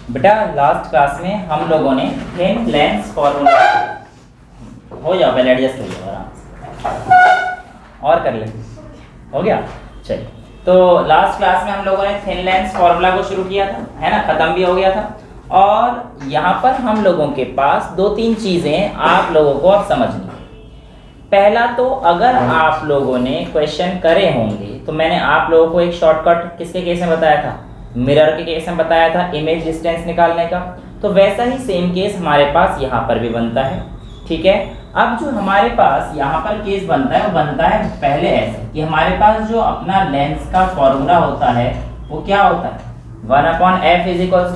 बेटा last class में हम लोगों ने थिन लेंस फॉर्मूला, हो जाओ पहले एडजस्ट हो जाओ आराम से और कर ले, हो गया। चलिए, तो लास्ट क्लास में हम लोगों ने थिन लेंस फॉर्मूला को शुरू किया था, है ना, खत्म भी हो गया था। और यहाँ पर हम लोगों के पास दो तीन चीजें आप लोगों को अब समझनी है। पहला तो अगर आप लोगों ने क्वेश्चन करे होंगे तो मैंने आप लोगों को एक शॉर्टकट किसके केस में बताया था, मिरर के केस में बताया था, इमेज डिस्टेंस निकालने का। तो वैसा ही सेम केस हमारे पास यहाँ पर भी बनता है, ठीक है। अब जो हमारे पास यहाँ पर केस बनता है वो बनता है पहले ऐसे कि हमारे पास जो अपना लेंस का फॉर्मूला होता है वो क्या होता है, 1/f =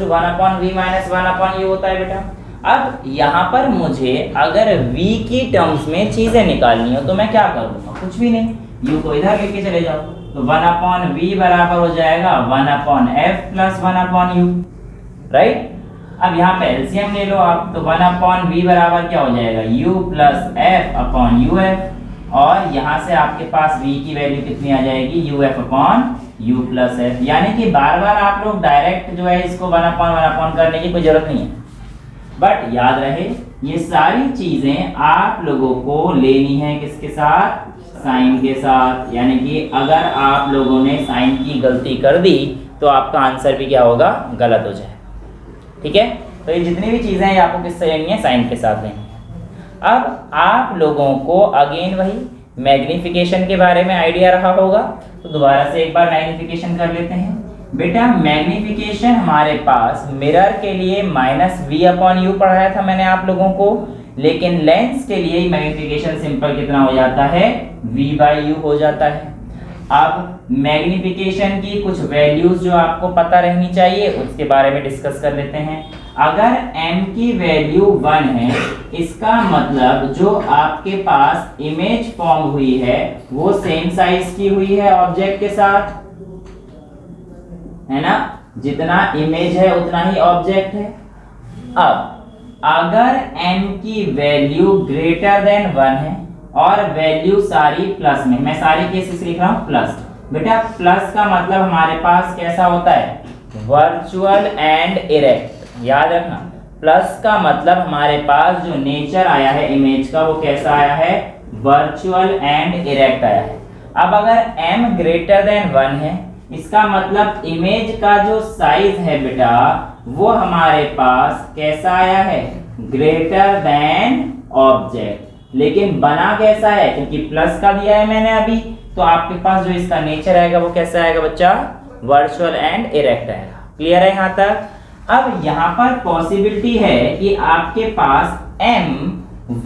1/v - 1/u होता है बेटा। अब यहाँ पर मुझे अगर v की टर्म्स में चीजें निकालनी हो तो मैं क्या करूँगा, कुछ भी नहीं, u को इधर लेके चले जाओ, तो 1/v बराबर हो जाएगा 1/f + 1/u, राइट। अब यहाँ पे एलसीएम ले लो आप, तो 1/v बराबर क्या हो जाएगा, u + f/uf, और यहाँ से आपके पास v की वैल्यू कितनी आ जाएगी, uf/u + f। यानी कि बार बार आप लोग डायरेक्ट जो है इसको 1/1 करने की कोई जरूरत नहीं है, बट याद रहे ये सारी चीजें आप लोगों को लेनी है किसके साथ, साइन के साथ। यानी कि अगर आप लोगों ने साइन की गलती कर दी तो आपका आंसर भी क्या होगा, गलत हो जाए, ठीक है। तो ये जितनी भी चीजें हैं आपको किससे लेनी है, साइन के साथ लेनी है। अब आप लोगों को अगेन वही मैग्निफिकेशन के बारे में आइडिया रहा होगा, तो दोबारा से एक बार मैग्निफिकेशन कर लेते हैं। बेटा मैग्निफिकेशन हमारे पास मिरर के लिए -v/u पढ़ाया था मैंने आप लोगों को, लेकिन लेंस के लिए मैग्निफिकेशन सिंपल कितना हो जाता है, v/u हो जाता है। अब मैग्निफिकेशन की कुछ वैल्यूज जो आपको पता रहनी चाहिए उसके बारे में डिस्कस कर लेते हैं। अगर m की वैल्यू 1 है, इसका मतलब जो आपके पास इमेज फॉर्म हुई है वो सेम साइज की हुई है ऑब्जेक्ट के साथ, है ना, जितना इमेज है उतना ही ऑब्जेक्ट है। अब अगर m की वैल्यू ग्रेटर देन 1 है और वैल्यू सारी प्लस में, मैं सारी केसेस लिख रहा हूं प्लस, बेटा प्लस का मतलब हमारे पास कैसा होता है, वर्चुअल एंड इरेक्ट। याद रखना, प्लस का मतलब हमारे पास जो नेचर आया है इमेज का वो कैसा आया है, वर्चुअल एंड इरेक्ट आया है। अब अगर m ग्रेटर देन 1 है, इसका मतलब इमेज का जो साइज है बेटा वो हमारे पास कैसा आया है, ग्रेटर देन ऑब्जेक्ट। लेकिन बना कैसा है, क्योंकि प्लस का दिया है मैंने अभी, तो आपके पास जो इसका नेचर आएगा वो कैसा आएगा बच्चा, वर्चुअल एंड इरेक्ट आएगा। क्लियर है यहाँ तक। अब यहाँ पर पॉसिबिलिटी है कि आपके पास m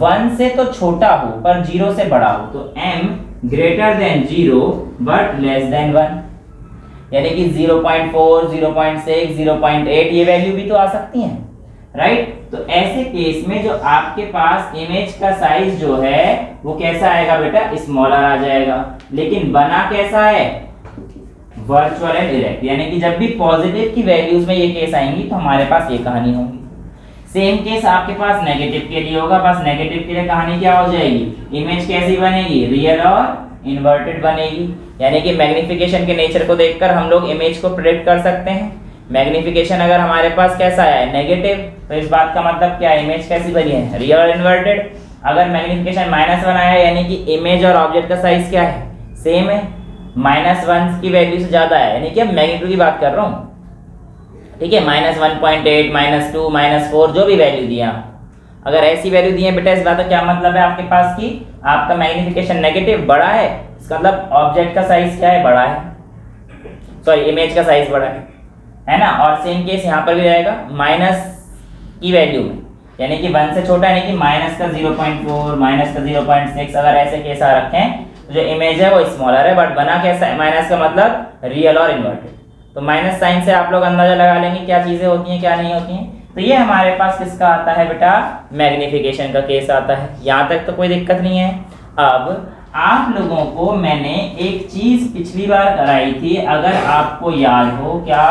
1 से तो छोटा हो पर 0 से बड़ा हो, तो m greater than 0 but less than 1, यानी कि 0.4, 0.6, 0.8 ये वैल्यू भी तो आ सकती हैं, राइट। तो ऐसे केस में जो आपके पास इमेज का साइज जो है वो कैसा आएगा बेटा, स्मॉलर आ जाएगा। लेकिन बना कैसा है, वर्चुअल एंड इरेक्ट। यानी कि जब भी पॉजिटिव की वैल्यूज में ये केस आएंगी तो हमारे पास ये कहानी होगी। सेम केस आपके पास नेगेटिव के लिए होगा, बस नेगेटिव के लिए कहानी क्या हो जाएगी, इमेज कैसी बनेगी, रियल और इन्वर्टेड बनेगी। यानी कि मैग्निफिकेशन के नेचर को देखकर हम लोग इमेज को प्रेडिक्ट कर सकते हैं। मैग्निफिकेशन अगर हमारे पास कैसा आया है, नेगेटिव, तो इस बात का मतलब क्या, इमेज कैसी बनी है, रियल और इन्वर्टेड। अगर मैग्निफिकेशन -1 आया है यानी कि इमेज और ऑब्जेक्ट का साइज क्या है, सेम है, -1 की वैल्यू से ज्यादा है, यानी कि अब मैग्नीट्यूड की बात कर रहा हूँ, ठीक है, -1.8, -2, -4 जो भी वैल्यू दिया, अगर ऐसी वैल्यू दी है बेटा, इस बात का क्या मतलब है आपके पास कि आपका मैग्निफिकेशन नेगेटिव बड़ा है, इसका मतलब ऑब्जेक्ट का साइज क्या है, बड़ा है, सॉरी इमेज का साइज बड़ा है ना। और सेम केस यहाँ पर भी रहेगा माइनस की वैल्यू में, यानी कि 1 से छोटा, यानी कि -0.4, -0.6, अगर ऐसे केस आ रखे हैं तो जो इमेज है वो स्मॉलर है, बट बना कैसा है, माइनस का मतलब रियल और इन्वर्टेड। तो माइनस साइन से आप लोग अंदाजा लगा लेंगे क्या चीजें होती हैं क्या नहीं होती हैं। तो ये हमारे पास किसका आता है बेटा, मैग्निफिकेशन का केस आता है। यहाँ तक तो कोई दिक्कत नहीं है। अब आप लोगों को मैंने एक चीज पिछली बार कराई थी, अगर आपको याद हो, क्या,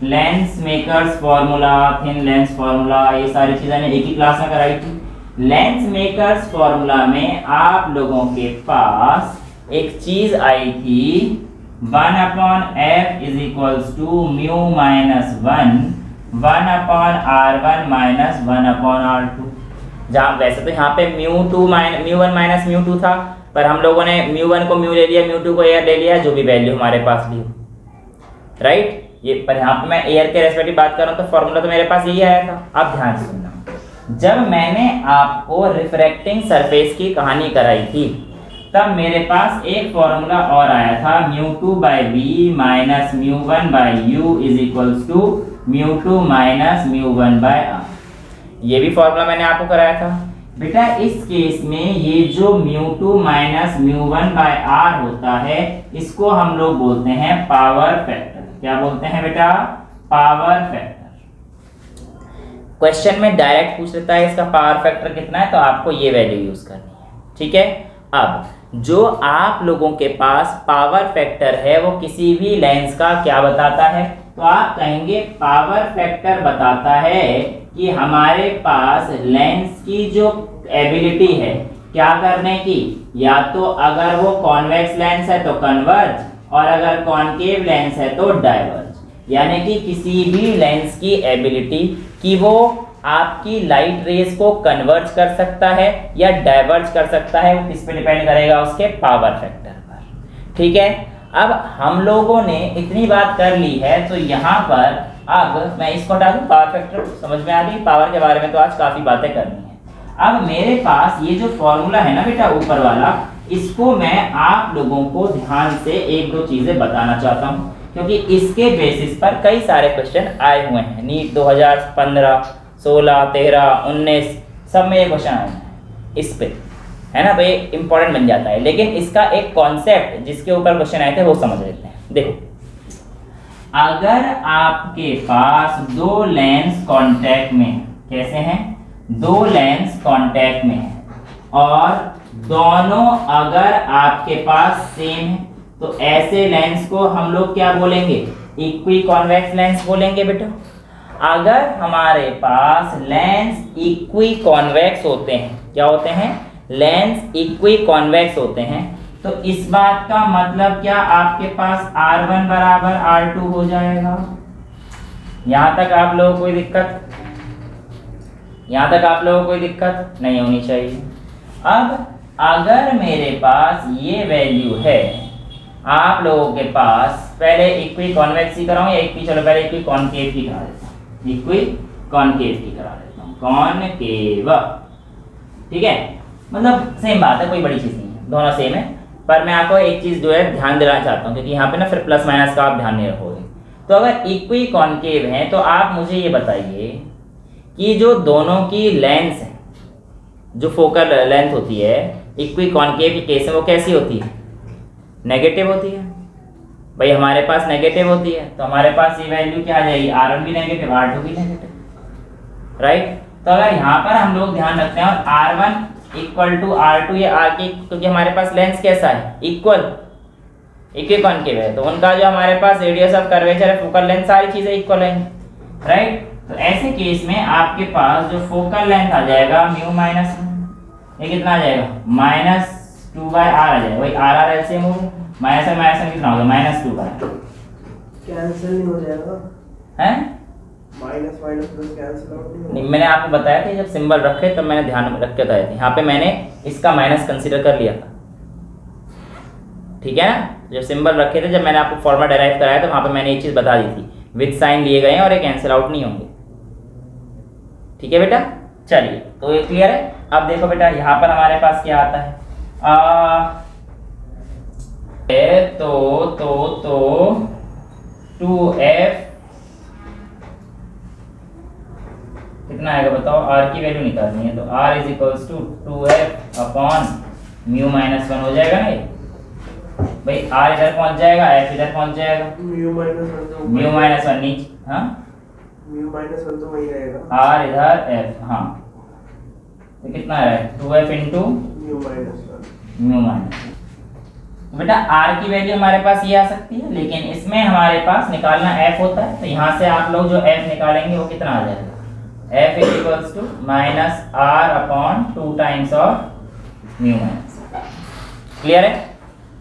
lens makers formula, thin lens formula, ये सारी चीजें मैंने एक ही क्लास में कराई थी। लेंस मेकर्स फॉर्मूला में आप लोगों के पास एक चीज आई थी, 1/f = μ - 1 1/r1 माइनस 1/r2। जहाँ वैसे तो यहाँ पे μ1 माइनस μ2 था, पर हम लोगों ने μ1 को म्यू ले लिया, μ2 को एयर ले लिया, जो भी वैल्यू हमारे पास ली हो, राइट। ये पर यहाँ पे मैं एयर के रेस्पेक्टिव बात कर रहा हूँ, तो फॉर्मूला तो मेरे पास यही आया था। अब ध्यान से सुनना, जब मैंने आपको रिफ्रैक्टिंग सरफेस की कहानी कराई थी, तब मेरे पास एक फॉर्मूला और आया था, μ2/v minus μ1/u is equals to μ2 minus μ1/r। ये भी फॉर्मूला मैंने आपको कराया था बेटा। इस केस में ये जो μ2 माइनस μ1/r होता है, इसको हम लोग बोलते हैं पावर फैक्टर। क्या बोलते हैं बेटा? Power factor. क्वेश्चन में डायरेक्ट पूछ लेता है इसका पावर फैक्टर कितना है, तो आपको ये वैल्यू यूज करनी है, ठीक है। अब जो आप लोगों के पास पावर फैक्टर है वो किसी भी लेंस का क्या बताता है, तो आप कहेंगे पावर फैक्टर बताता है कि हमारे पास लेंस की जो एबिलिटी है क्या करने की, या तो अगर वो कॉन्वेक्स लेंस है तो कन्वर्ज, और अगर कॉनकेव लेंस है तो डाइवर्ज। यानी कि किसी भी लेंस की एबिलिटी कि वो आपकी लाइट रेज को कन्वर्ज कर सकता है या डाइवर्ज कर सकता है, वो किस पे डिपेंड करेगा? उसके पावर फैक्टर पर, ठीक है। अब हम लोगों ने इतनी बात कर ली है, तो यहाँ पर अब मैं इसको हटा दूं, पावर फैक्टर समझ में आ गई। पावर के बारे में तो आज काफी बातें करनी है। अब मेरे पास ये जो फॉर्मूला है ना बेटा ऊपर वाला, इसको मैं आप लोगों को ध्यान से एक दो चीजें बताना चाहता हूँ, क्योंकि इसके बेसिस पर कई सारे क्वेश्चन आए हुए हैं। नीट 2015, 16, 13, 19 सब में ये क्वेश्चन आए हैं इस पे, है ना। तो ये इंपॉर्टेंट बन जाता है, लेकिन इसका एक कॉन्सेप्ट जिसके ऊपर क्वेश्चन आए थे वो समझ लेते हैं। देखो, अगर आपके पास दो लेंस कांटेक्ट में, कैसे हैं? दो लेंस कांटेक्ट में है और दोनों अगर आपके पास सेम है, तो ऐसे लेंस को हम लोग क्या बोलेंगे? इक्वी कॉन्वेक्स लेंस बोलेंगे बेटा। अगर हमारे पास लेंस इक्वी कॉन्वेक्स होते हैं, क्या होते हैं? लेंस इक्वी कॉन्वेक्स होते हैं, तो इस बात का मतलब क्या आपके पास R1 बराबर R2 हो जाएगा। यहां तक आप लोगों को कोई दिक्कत? यहां तक आप लोगों को कोई दिक्कत नहीं होनी चाहिए। अब अगर मेरे पास ये वैल्यू है, आप लोगों के पास, पहले इक्वी कॉन्वेक्स की कराऊं या इक्वी, चलो पहले इक्वी कॉनकेव की करा देता हूं, इक्वी कॉनकेव की करा देता हूं, कॉनकेव, ठीक है। मतलब सेम बात है, कोई बड़ी चीज नहीं है, दोनों सेम है। पर मैं आपको एक चीज जो है ध्यान दिलाना चाहता हूँ, क्योंकि यहाँ पे ना फिर प्लस माइनस का आप ध्यान नहीं रखोगे। तो अगर इक्वी कॉनकेव है, तो आप मुझे ये बताइए कि जो दोनों की लेंस है, जो फोकल लेंथ होती है इक्वी कॉनकेव की केस में, वो कैसी होती है? नेगेटिव होती है। भाई हमारे पास नेगेटिव होती है, तो हमारे पास ये वैल्यू क्या आ जाएगी? R1 भी नेगेटिव, R2 भी नेगेटिव, राइट। तो अगर यहाँ पर हम लोग ध्यान रखते हैं और R1 इक्वल टू R2 या R के, क्योंकि हमारे पास लेंस कैसा है? इक्वल, इक्वी कॉनकेव है, तो उनका जो हमारे पास रेडियस ऑफ कर्वेचर है, फोकल लेंथ, सारी चीजें इक्वल है, राइट। तो ऐसे केस में आपके पास जो फोकल लेंथ आ जाएगा म्यू माइनस, ये कितना आ जाएगा? -2/r आ जाएगा। वही R एलसीएम हो गया, माइनस में माइनस में कितना होगा? -2/r। कैंसिल नहीं हो जाएगा? हैं? Minus minus plus cancel out नहीं नहीं, मैंने आपको बताया था जब सिंबल रखे तब मैंने ध्यान में रख के बताया था। यहाँ पे मैंने इसका माइनस कंसीडर कर लिया था, ठीक है ना। जब सिंबल रखे थे, जब मैंने आपको फॉर्मूला डेराइव कराया था, वहाँ पे मैंने ये चीज़ बता दी थी, विद साइन लिए गए हैं और ये कैंसिल आउट नहीं होंगे, ठीक है बेटा। चलिए, तो ये क्लियर है। अब देखो बेटा, यहाँ पर हमारे पास क्या आता है? तो 2f कितना आएगा बताओ? r की वैल्यू निकालनी है, तो r is equals to 2f upon mu minus 1 हो जाएगा ना। ये भाई r इधर पहुंच जाएगा, f इधर पहुंच जाएगा, म्यू माइनस 1 नीचे, हाँ म्यू माइनस 1 तो वही रहेगा, r इधर f, हाँ। तो कितना है? 2f into mu minus 1, mu minus. बेटा r की वैल्यू हमारे पास ये आ सकती है, लेकिन इसमें हमारे पास निकालना f होता है, तो यहाँ से आप लोग जो f निकालेंगे वो कितना आ जाएगा? f is equals to minus r upon 2 times of mu minus. Clear है?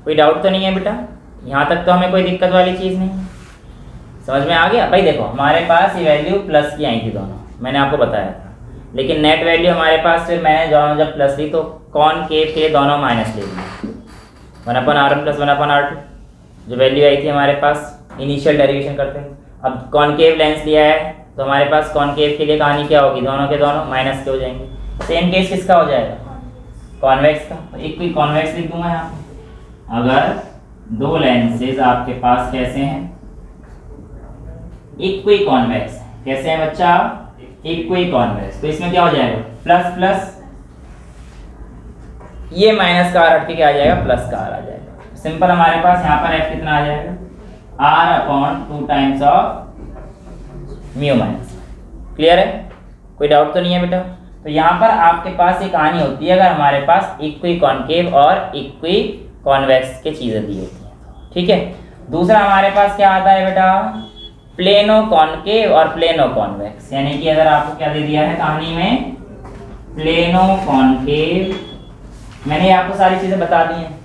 कोई डाउट तो नहीं है बेटा? यहाँ तक तो हमें कोई दिक्कत वाली चीज़ नहीं, समझ में आ गया भाई। देखो हमारे पास ये वैल्यू प्लस की आई थी दोनों, मैंने आपको बताया था, लेकिन नेट वैल्यू हमारे पास फिर मैंने दोनों जब प्लस ली तो कॉनकेव के दोनों माइनस ले लिए, 1/r1 प्लस 1/r2 जो वैल्यू आई थी हमारे पास इनिशियल डेरिवेशन करते हैं। अब कॉनकेव लेंस लिया है तो हमारे पास कॉनकेव के लिए कहानी क्या होगी, दोनों के दोनों माइनस के हो जाएंगे। सेम केस किसका हो जाएगा, कॉन्वेक्स का, तो एक कोई कॉन्वेक्स लिख दूंगा यहाँ पे। अगर दो लेंसेज आपके पास कैसे हैं, इक्वी कॉन्वेक्स, कैसे हैं बच्चा, इक्वी कॉन्वेक्स, तो इसमें क्या हो जाएगा, प्लस प्लस ये माइनस का आर हट के क्या आ जाएगा, प्लस का आर आ जाएगा। सिंपल हमारे पास यहाँ पर एफ कितना आ जाएगा, r/2 times of mu minus. Clear है, कोई डाउट तो नहीं है बेटा। तो यहाँ पर आपके पास एक कहानी होती है अगर हमारे पास इक्वी कॉनकेव और इक्वी कॉन्वेक्स की चीजें दी होती हैं, ठीक है। दूसरा हमारे पास क्या आता है बेटा, प्लेनो कॉनकेव और प्लेनो कॉन्वेक्स, यानी कि अगर आपको क्या दे दिया है कहानी में, प्लेनो कॉनकेव, मैंने आपको सारी चीजें बता दी हैं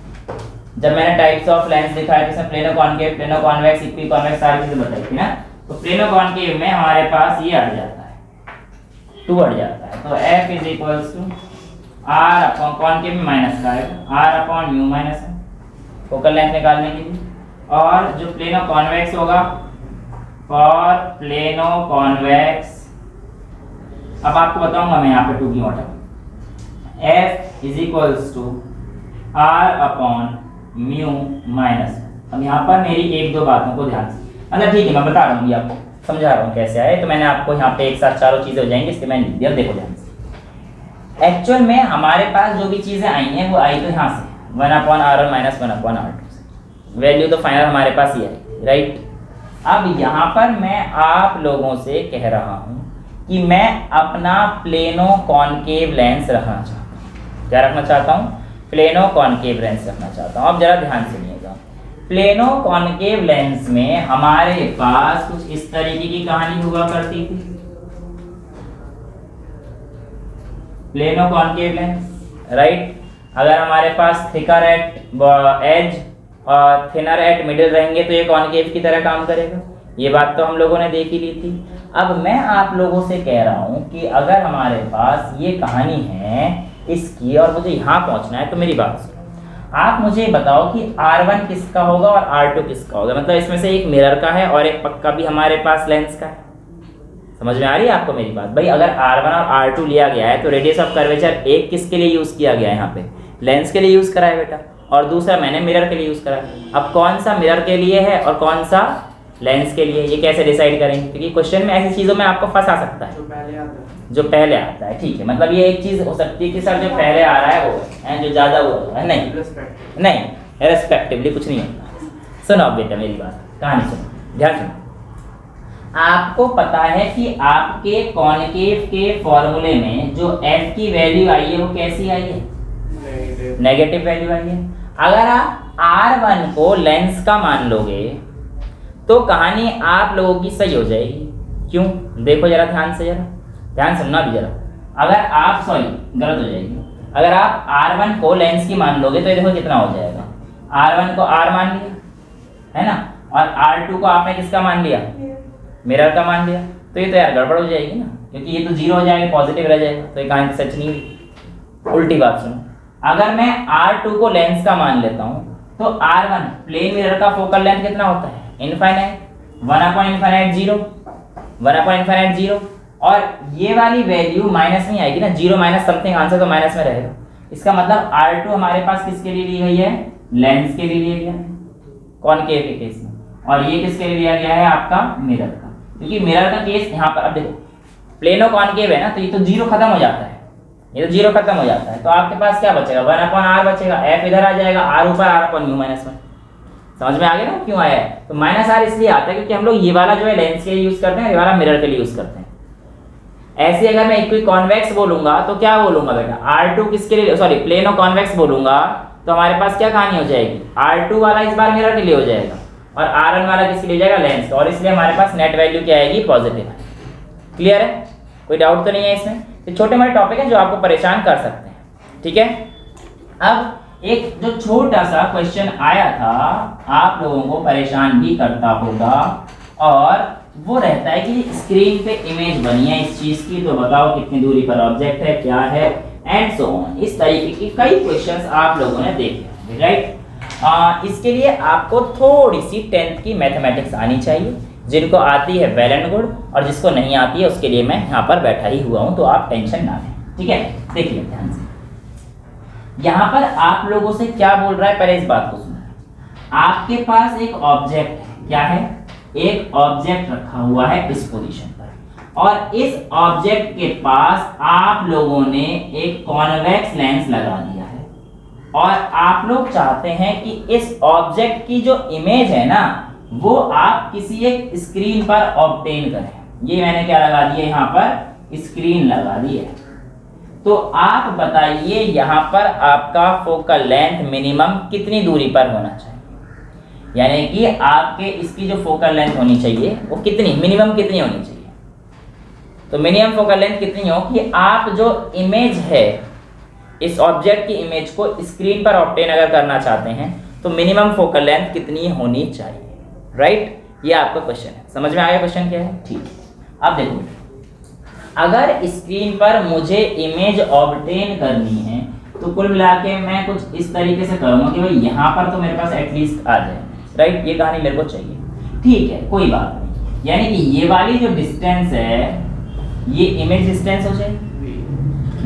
जब मैंने टाइप्स ऑफ लेंस दिखाया, जिसमें plano concave, plano convex, equi convex सारी चीजें बताई थी ना। तो प्लेनो कॉनकेव में हमारे पास ये हट जाता है, 2 हट जाता है, तो f is equals to r upon, concave में माइनस का है, r अपॉन म्यू माइनस है फोकल लेंथ निकालने के लिए। और जो प्लेनो कॉन्वेक्स होगा, फॉर प्लेनो कॉन्वेक्स, अब आपको बताऊंगा मैं यहाँ पे 2 की order, f is equals to r upon mu minus. अब यहाँ पर मेरी 1-2 बातों को ध्यान से, मतलब ठीक है मैं बता रहा हूँ, ये आपको समझा रहा हूँ कैसे आए, तो मैंने आपको यहाँ पे एक साथ चारों चीजें हो जाएंगी इसलिए मैंने लिख दिया। देखो ध्यान से, एक्चुअल में हमारे पास जो भी चीजें आई हैं वो आई तो यहाँ से 1/r1 माइनस 1/r2 से, वैल्यू तो फाइनल हमारे पास ही आई, राइट। अब यहाँ पर मैं आप लोगों से कह रहा हूँ कि मैं अपना प्लेनो कॉनकेव लेंस रखना चाहता हूँ। क्या रखना चाहता हूँ, प्लेनो कॉनकेव लेंस रखना चाहता हूँ। अब जरा ध्यान से सुनिएगा, प्लेनो कॉनकेव लेंस में हमारे पास कुछ इस तरीके की कहानी हुआ करती थी, प्लेनो कॉनकेव लेंस, राइट। अगर हमारे पास थिकर एट एज और थिनर एट मिडिल रहेंगे तो ये कॉनकेव की तरह काम करेगा, ये बात तो हम लोगों ने देख ही ली थी। अब मैं आप लोगों से कह रहा हूं कि अगर हमारे पास ये कहानी है इसकी और मुझे यहाँ पहुंचना है, तो मेरी बात सुनो, आप मुझे बताओ कि R1 किसका होगा और R2 किसका होगा, मतलब इसमें से एक मिरर का है और एक पक्का भी हमारे पास लेंस का है। समझ में आ रही है आपको मेरी बात भाई। अगर R1 और R2 लिया गया है तो रेडियस ऑफ कर्वेचर एक किसके लिए यूज किया गया है, यहाँ पे लेंस के लिए यूज करा है बेटा, और दूसरा मैंने मिरर के लिए यूज करा है। अब कौन सा मिरर के लिए है और कौन सा लेंस के लिए, ये कैसे डिसाइड करेंगे, क्योंकि क्वेश्चन में ऐसी चीजों में आपको फंसा सकता है, जो पहले आता है, ठीक है। मतलब ये एक चीज हो सकती है कि सर जो पहले आ रहा है वो है, जो ज्यादा वो है, नहीं रेस्पेक्टिवली कुछ नहीं होता। सुनो बेटा मेरी बात, कहानी सुनो, ध्यान सुनो। आपको पता है कि आपके कॉनकेव के फॉर्मूले में जो f की वैल्यू आई है वो कैसी आई है, नेगेटिव वैल्यू आई है। अगर आप R1 को लेंस का मान लोगे तो कहानी आप लोगों की सही हो जाएगी। क्यों, देखो जरा ध्यान से, जरा ध्यान सुनना भी जरा। अगर आप, सॉरी गलत हो जाएगी, अगर आप R1 को लेंस की मान लोगे तो ये देखो कितना हो जाएगा, R1 को R मान लिया है ना, और R2 को आपने किसका मान लिया, मिरर का मान लिया, तो ये तो यार गड़बड़ हो जाएगी ना, क्योंकि ये तो 0 हो जाएगा, पॉजिटिव रह जाएगा, तो ये कहानी सच नहीं हुई। उल्टी बात सुनो, अगर मैं R2 को लेंस का मान लेता हूँ तो R1 प्लेन मिरर का फोकल लेंथ कितना होता है, इनफाइनाइट, 1/∞ 0, और ये वाली वैल्यू माइनस में आएगी ना, 0 माइनस समथिंग, आंसर तो माइनस में रहेगा। इसका मतलब R2 हमारे पास किसके लिए ली गई है, लेंस के लिए लिया गया है कॉनकेव के केस में, और ये किसके लिए लिया गया है, आपका मिरर का, क्योंकि मिरर का केस यहाँ पर, अब देखो प्लेनो कॉनकेव है ना, तो ये तो 0 खत्म हो जाता है, ये तो 0 खत्म हो जाता है, तो आपके पास क्या बचेगा, 1/r बचेगा, f इधर आ जाएगा, r ऊपर, r अपॉन म्यू माइनस 1। समझ में आ गया ना क्यों आया है, तो -r इसलिए आता है क्योंकि हम लोग ये वाला जो है लेंस के लिए यूज करते हैं, ये वाला मिरर के लिए यूज करते हैं। ऐसे अगर मैं इक्वी कॉन्वेक्स बोलूंगा तो क्या बोलूंगा बेटा, R2 किसके लिए, सॉरी प्लेनो कॉन्वेक्स बोलूंगा तो हमारे पास क्या कहानी हो जाएगी, R2 वाला इस बार मिरर के लिए हो जाएगा और R1 वाला किसके लिए हो जाएगा, लेंस, और इसलिए हमारे पास नेट वैल्यू क्या आएगी, पॉजिटिव है। क्लियर है, कोई डाउट तो नहीं है इसमें। ये छोटे मोटे टॉपिक है जो आपको परेशान कर सकते हैं, ठीक है। अब एक जो छोटा सा क्वेश्चन आया था, आप लोगों को परेशान भी करता होगा, और वो रहता है कि स्क्रीन पे इमेज बनी है इस चीज की, तो बताओ कितनी दूरी पर ऑब्जेक्ट है, क्या है, एंड सो ऑन। इस तरीके की कई क्वेश्चंस आप लोगों ने देखे होंगे, राइट। इसके लिए आपको थोड़ी सी 10th की मैथमेटिक्स आनी चाहिए। जिनको आती है वेल एंड गुड, और जिसको नहीं आती है उसके लिए मैं यहाँ पर बैठा ही हुआ हूँ, तो आप टेंशन ना लें, ठीक है। देखिए ध्यान से, यहाँ पर आप लोगों से क्या बोल रहा है, पहले इस बात को सुनो। आपके पास एक ऑब्जेक्ट है, क्या है, एक ऑब्जेक्ट रखा हुआ है इस पोजीशन पर, और इस ऑब्जेक्ट के पास आप लोगों ने एक कॉन्वेक्स लेंस लगा दिया है, और आप लोग चाहते हैं कि इस ऑब्जेक्ट की जो इमेज है ना, वो आप किसी एक स्क्रीन पर ऑब्टेन करें। ये मैंने क्या लगा दिया, यहाँ पर स्क्रीन लगा दी है। तो आप बताइए यहाँ पर आपका फोकल लेंथ मिनिमम कितनी दूरी पर होना चाहिए, यानी कि आपके इसकी जो फोकल लेंथ होनी चाहिए वो कितनी, मिनिमम कितनी होनी चाहिए। तो मिनिमम फोकल लेंथ कितनी हो कि आप जो इमेज है, इस ऑब्जेक्ट की इमेज को स्क्रीन पर ऑब्टेन अगर करना चाहते हैं तो मिनिमम फोकल लेंथ कितनी होनी चाहिए, राइट। ये आपका क्वेश्चन है, समझ में आ गया क्वेश्चन क्या है, ठीक है। अब देखो, अगर स्क्रीन पर मुझे इमेज ऑब्टेन करनी है तो कुल मिला के मैं कुछ इस तरीके से करूंगा कि भाई यहाँ पर तो मेरे पास एटलीस्ट आ जाए, राइट। ये कहानी मेरे को चाहिए, ठीक है, कोई बात नहीं। यानी कि ये वाली जो डिस्टेंस है ये इमेज डिस्टेंस हो जाएगी,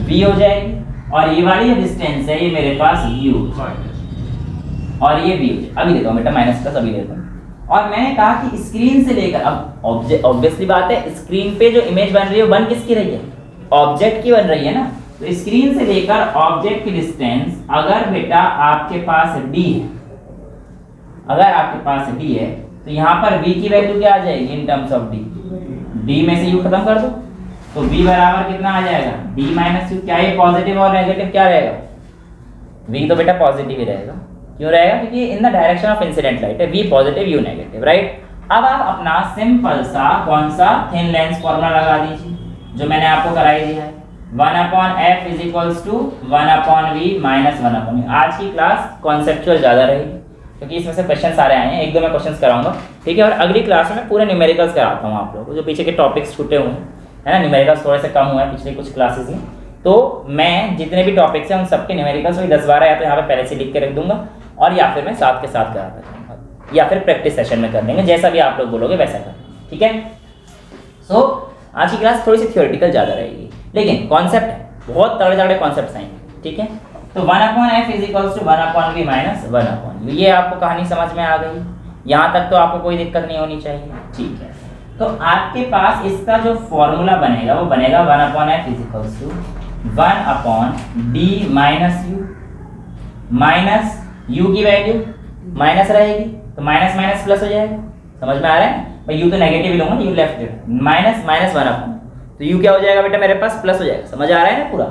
v हो जाएगी, और ये वाली जो डिस्टेंस है ये मेरे पास u, और ये v हो जाएगी। अभी देखो बेटा, माइनस प्लस अभी देखो। और मैंने कहा कि स्क्रीन से लेकर, अब ऑब्वियसली बात है, स्क्रीन पे जो इमेज बन रही है वो बन किसकी रही है, ऑब्जेक्ट की बन रही है ना। तो स्क्रीन से लेकर ऑब्जेक्ट की डिस्टेंस अगर बेटा आपके पास d है, अगर आपके पास d है तो यहाँ पर v की वैल्यू क्या आ जाएगी इन टर्म्स ऑफ d में से u खत्म कर दो, तो v बराबर कितना आ जाएगा, d माइनस u। क्या ये पॉजिटिव और नेगेटिव क्या रहेगा, v तो बेटा पॉजिटिव ही रहेगा, क्यों रहेगा, क्योंकि in the direction of incident light है, v positive u negative, right. अब आप अपना सिंपल सा कौन सा थिन लेंस फॉर्मूला लगा दीजिए जो मैंने आपको कराई दिया है, 1/f is equals to 1/v minus 1/u। आज की क्लास कॉन्सेप्चुअल ज़्यादा रहेगी क्योंकि इसमें से क्वेश्चन सारे आए हैं, एक दो मैं क्वेश्चंस कराऊंगा, ठीक है। और अगली क्लास में पूरे न्यूमेरिकल्स कराता हूँ आप लोगों को, जो पीछे के टॉपिक्स छूटे हुए हैं, है ना, न्यूमेरिकल्स थोड़े से कम हुए हैं पिछले कुछ क्लासेस में, तो मैं जितने भी टॉपिक्स हैं उन सबके न्यूमेरिकल्स वही 10-12 या तो यहाँ पे पहले से लिख के रख दूंगा, और या फिर मैं साथ के साथ कराता जाऊँगा, या फिर प्रैक्टिस सेशन में कर देंगे, जैसा भी आप लोग बोलोगे वैसा कर देंगे, ठीक है। सो आज की क्लास थोड़ी सी थियोरेटिकल ज़्यादा रहेगी, लेकिन कॉन्सेप्ट है, बहुत तगड़े तगड़े कॉन्सेप्ट आएंगे, ठीक है। तो 1/f is equals to 1/v minus 1/u। ये आपको कहानी समझ में आ गई, यहाँ तक तो आपको कोई दिक्कत नहीं होनी चाहिए, ठीक है। तो आपके पास इसका जो फॉर्मूला बनेगा वो बनेगा 1/f is equals to 1/d minus u, minus u की वैल्यू माइनस रहेगी तो माइनस माइनस प्लस हो जाएगा, समझ में आ रहा है भाई। u तो नेगेटिव ही लूंगा, u लेफ्ट माइनस माइनस 1/, तो u क्या हो जाएगा बेटा मेरे पास, प्लस हो जाएगा, समझ आ रहा है ना पूरा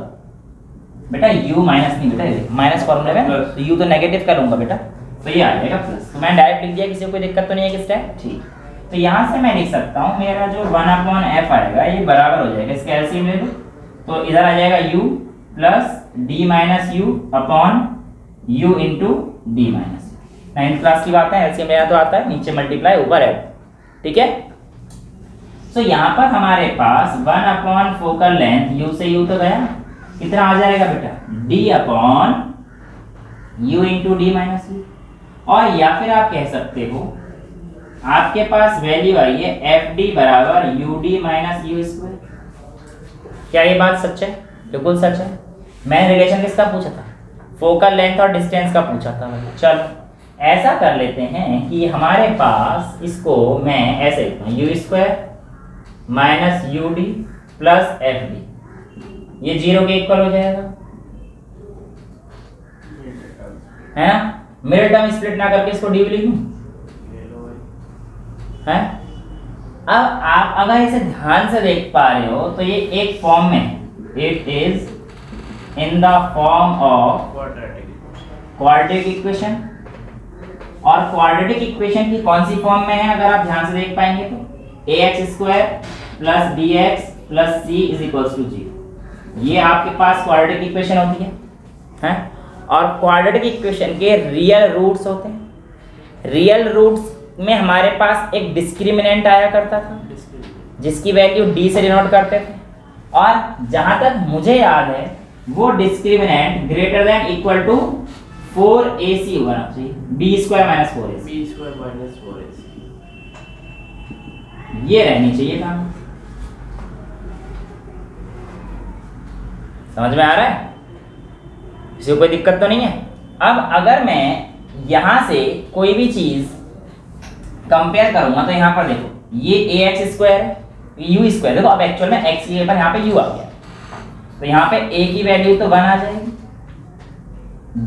बेटा। u माइनस नहीं बेटा, माइनस फॉर्मूले में, तो u तो नेगेटिव का लूंगा बेटा, तो ये आ जाएगा प्लस। तो मैंने डायरेक्ट लिख दिया, किसी को कोई दिक्कत तो नहीं है किस टाइम, ठीक। तो यहाँ से मैं लिख सकता हूँ मेरा जो 1/f आएगा ये बराबर हो जाएगा, इसका एलसीएम ले लो, तो इधर आ जाएगा u plus d minus u upon u into D minus. 9th class की बात है, एलसीएम लेना तो आता है, नीचे मल्टीप्लाई ऊपर ऐड, ठीक है। तो यहाँ पर हमारे पास 1 फोकल लेंथ u से u तो गया, कितना आ जाएगा बेटा d upon u into D minus u। और या फिर आप कह सकते हो आपके पास वैल्यू आई है fd बराबर ud माइनस u स्क्वायर। क्या ये बात सच है, बिल्कुल सच है। मैंने रिलेशन किसका पूछा था, फोकल लेंथ और डिस्टेंस का पूछा था। चलो ऐसा कर लेते हैं कि हमारे पास इसको मैं ऐसे लिखता हूँ u square minus ud plus fd, ये 0 के इक्वल हो जाएगा, है ना। मिडिल टर्म स्प्लिट ना करके इसको डी लिख दूं, है। अब आप अगर इसे ध्यान से देख पा रहे हो तो ये एक फॉर्म में, it is in the form of quadratic equation. और क्वाड्रेटिक इक्वेशन की कौन सी फॉर्म में है अगर आप ध्यान से देख पाएंगे तो ax square plus bx plus c is equals to 0। ये आपके पास क्वाड्रेटिक इक्वेशन होती है। और क्वाड्रेटिक इक्वेशन के रियल रूट्स होते हैं। रियल रूट्स में हमारे पास एक डिस्क्रिमिनेंट आया करता था जिसकी वैल्यू d से डिनोट करते थे, और जहां तक मुझे याद है वो discriminant greater than equal to 4ac होगा ना जी, b² - 4ac, b² - 4ac। ये रहनी चाहिए था। समझ में आ रहा है? किसी को कोई दिक्कत तो नहीं है? अब अगर मैं यहां से कोई भी चीज कंपेयर करूंगा तो यहां पर देखो ये ax² है, u², देखो अब एक्चुअल में x की जगह पर यहाँ पे u आ गया, तो यहाँ पे a की वैल्यू तो 1 आ जाएगी,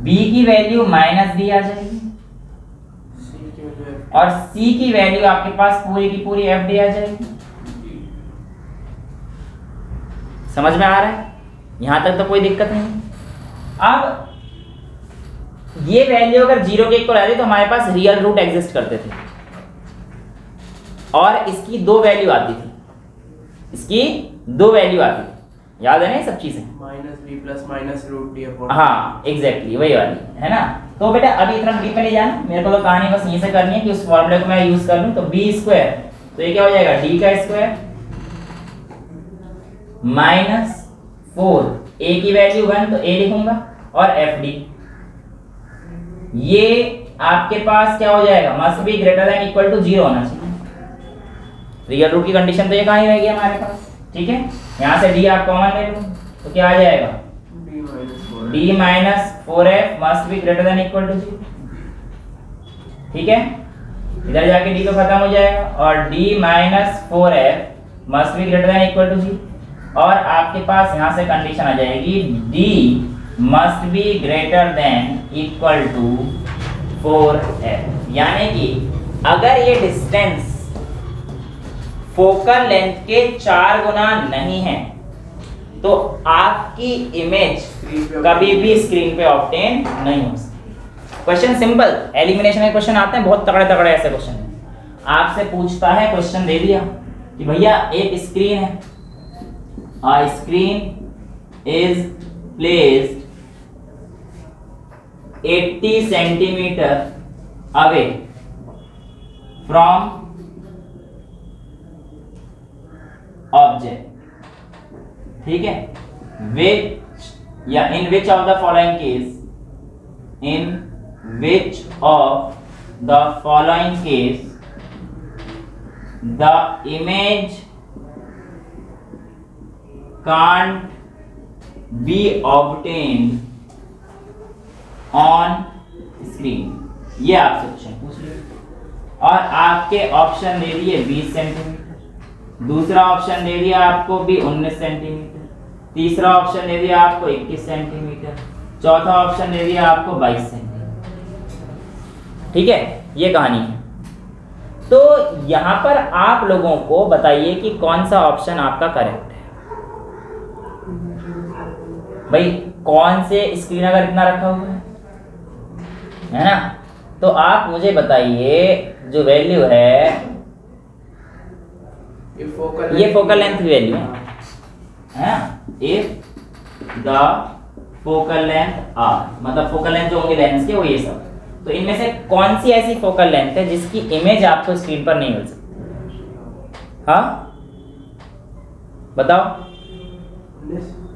b की वैल्यू -b आ जाएगी, और c की वैल्यू आपके पास पूरी की पूरी fd आ जाएगी। समझ में आ रहा है? यहां तक तो कोई दिक्कत नहीं। अब ये वैल्यू अगर 0 के इक्वल आती तो हमारे पास रियल रूट एग्जिस्ट करते थे, और इसकी 2 वैल्यू आती थी, इसकी 2 वैल्यू आती थी, याद है ना ये सब चीजें? -b + -√d/। हाँ एग्जैक्टली वही वाली है ना। तो बेटा अभी इतना डीप में नहीं जाना, मेरे को तो कहानी बस यहीं से करनी है कि उस फॉर्मूले को मैं यूज कर लूं। तो b², तो ये क्या हो जाएगा, d² -4, a की वैल्यू 1 तो a लिखूंगा, और fd, ये आपके पास क्या हो जाएगा, must be greater than equal to 0 होना चाहिए। रियल रूट की कंडीशन तो ये कहाँ ही रहेगी हमारे पास, ठीक है। यहाँ से d आप कॉमन ले लो तो क्या आ जाएगा, d - 4f must be greater than equal to 0, ठीक है। इधर जाके d तो खत्म हो जाएगा, और d - 4f must be greater than equal to 0, और आपके पास यहाँ से कंडीशन आ जाएगी d must be greater than equal to 4f, यानी कि अगर ये डिस्टेंस फोकल लेंथ के 4 गुना नहीं है तो आपकी इमेज कभी भी स्क्रीन पे ऑब्टेन नहीं हो सकती। क्वेश्चन सिंपल, एलिमिनेशन के क्वेश्चन आते हैं बहुत तगड़े तगड़े ऐसे क्वेश्चन हैं। आपसे पूछता है, क्वेश्चन दे दिया कि भैया एक स्क्रीन है, a screen is placed 80 centimeter away from object, ठीक है। which या in which of the following case, in which of the following case the image can't be obtained on screen, ये आपसे क्वेश्चन पूछ लिया। और आपके ऑप्शन दे दिए 20 सेंटीमीटर, दूसरा ऑप्शन दे दिया आपको भी 19 सेंटीमीटर, तीसरा ऑप्शन दे दिया आपको 21 सेंटीमीटर, चौथा ऑप्शन दे दिया आपको 22 सेंटीमीटर, ठीक है। ये कहानी है। तो यहां पर आप लोगों को बताइए कि कौन सा ऑप्शन आपका करेक्ट है। भाई कौन से स्क्रीन अगर इतना रखा हुआ है ना, तो आप मुझे बताइए जो वैल्यू है ये फोकल लेंथ की वैल्यू है if the focal length are, मतलब फोकल लेंथ जो होंगे लेंस के वो ये सब, तो इनमें से कौन सी ऐसी फोकल लेंथ है जिसकी इमेज आपको स्क्रीन पर नहीं मिल सकती? हाँ बताओ।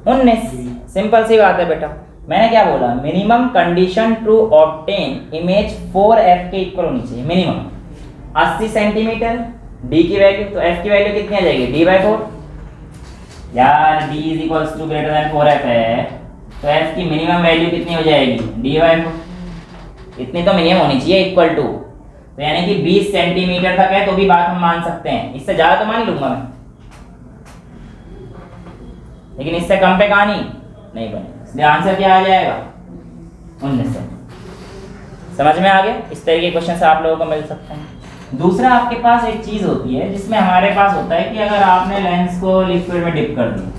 19। सिंपल सी बात है बेटा, मैंने क्या बोला, minimum condition to obtain image 4f के इक्वल होनी चाहिए, मिनिमम 80 सेंटीमीटर, d की वैल्यू, तो f की वैल्यू कितनी आ जाएगी, d/4। यार d is equals to greater than 4f है, तो f की मिनिमम वैल्यू कितनी हो जाएगी, d/4। इतनी तो मिनिमम होनी चाहिए इक्वल टू, तो यानी कि 20 सेंटीमीटर तक है तो भी बात हम मान सकते हैं, इससे ज्यादा तो मान ही लूंगा मैं, लेकिन इससे कम पे कहानी नहीं बने, इसलिए आंसर क्या आ जाएगा, 19 सेंटीमीटर। समझ में आ गया? इस तरह के क्वेश्चन से आप लोगों को मिल सकते हैं। दूसरा आपके पास एक चीज होती है जिसमें हमारे पास होता है कि अगर आपने लेंस को लिक्विड में डिप कर दिया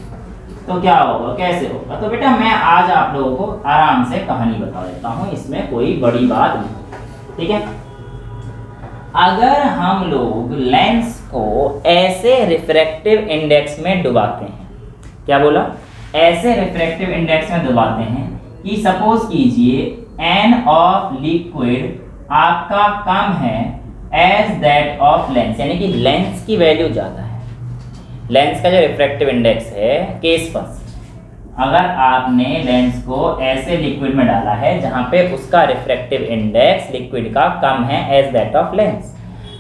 तो क्या होगा, कैसे होगा। तो बेटा मैं आज आप लोगों को आराम से कहानी बता देता हूँ, इसमें कोई बड़ी बात नहीं, ठीक है। अगर हम लोग लेंस को ऐसे रिफ्रैक्टिव इंडेक्स में डुबाते हैं, क्या बोला, ऐसे रिफ्रैक्टिव इंडेक्स में डुबाते हैं कि सपोज कीजिए n ऑफ लिक्विड आपका कम है एज दैट ऑफ लेंस, यानी कि लेंस की वैल्यू ज़्यादा है। लेंस का जो रिफ्रैक्टिव इंडेक्स है, केस फर्स्ट, अगर आपने लेंस को ऐसे लिक्विड में डाला है जहाँ पे उसका रिफ्रैक्टिव इंडेक्स लिक्विड का कम है एज दैट ऑफ लेंस,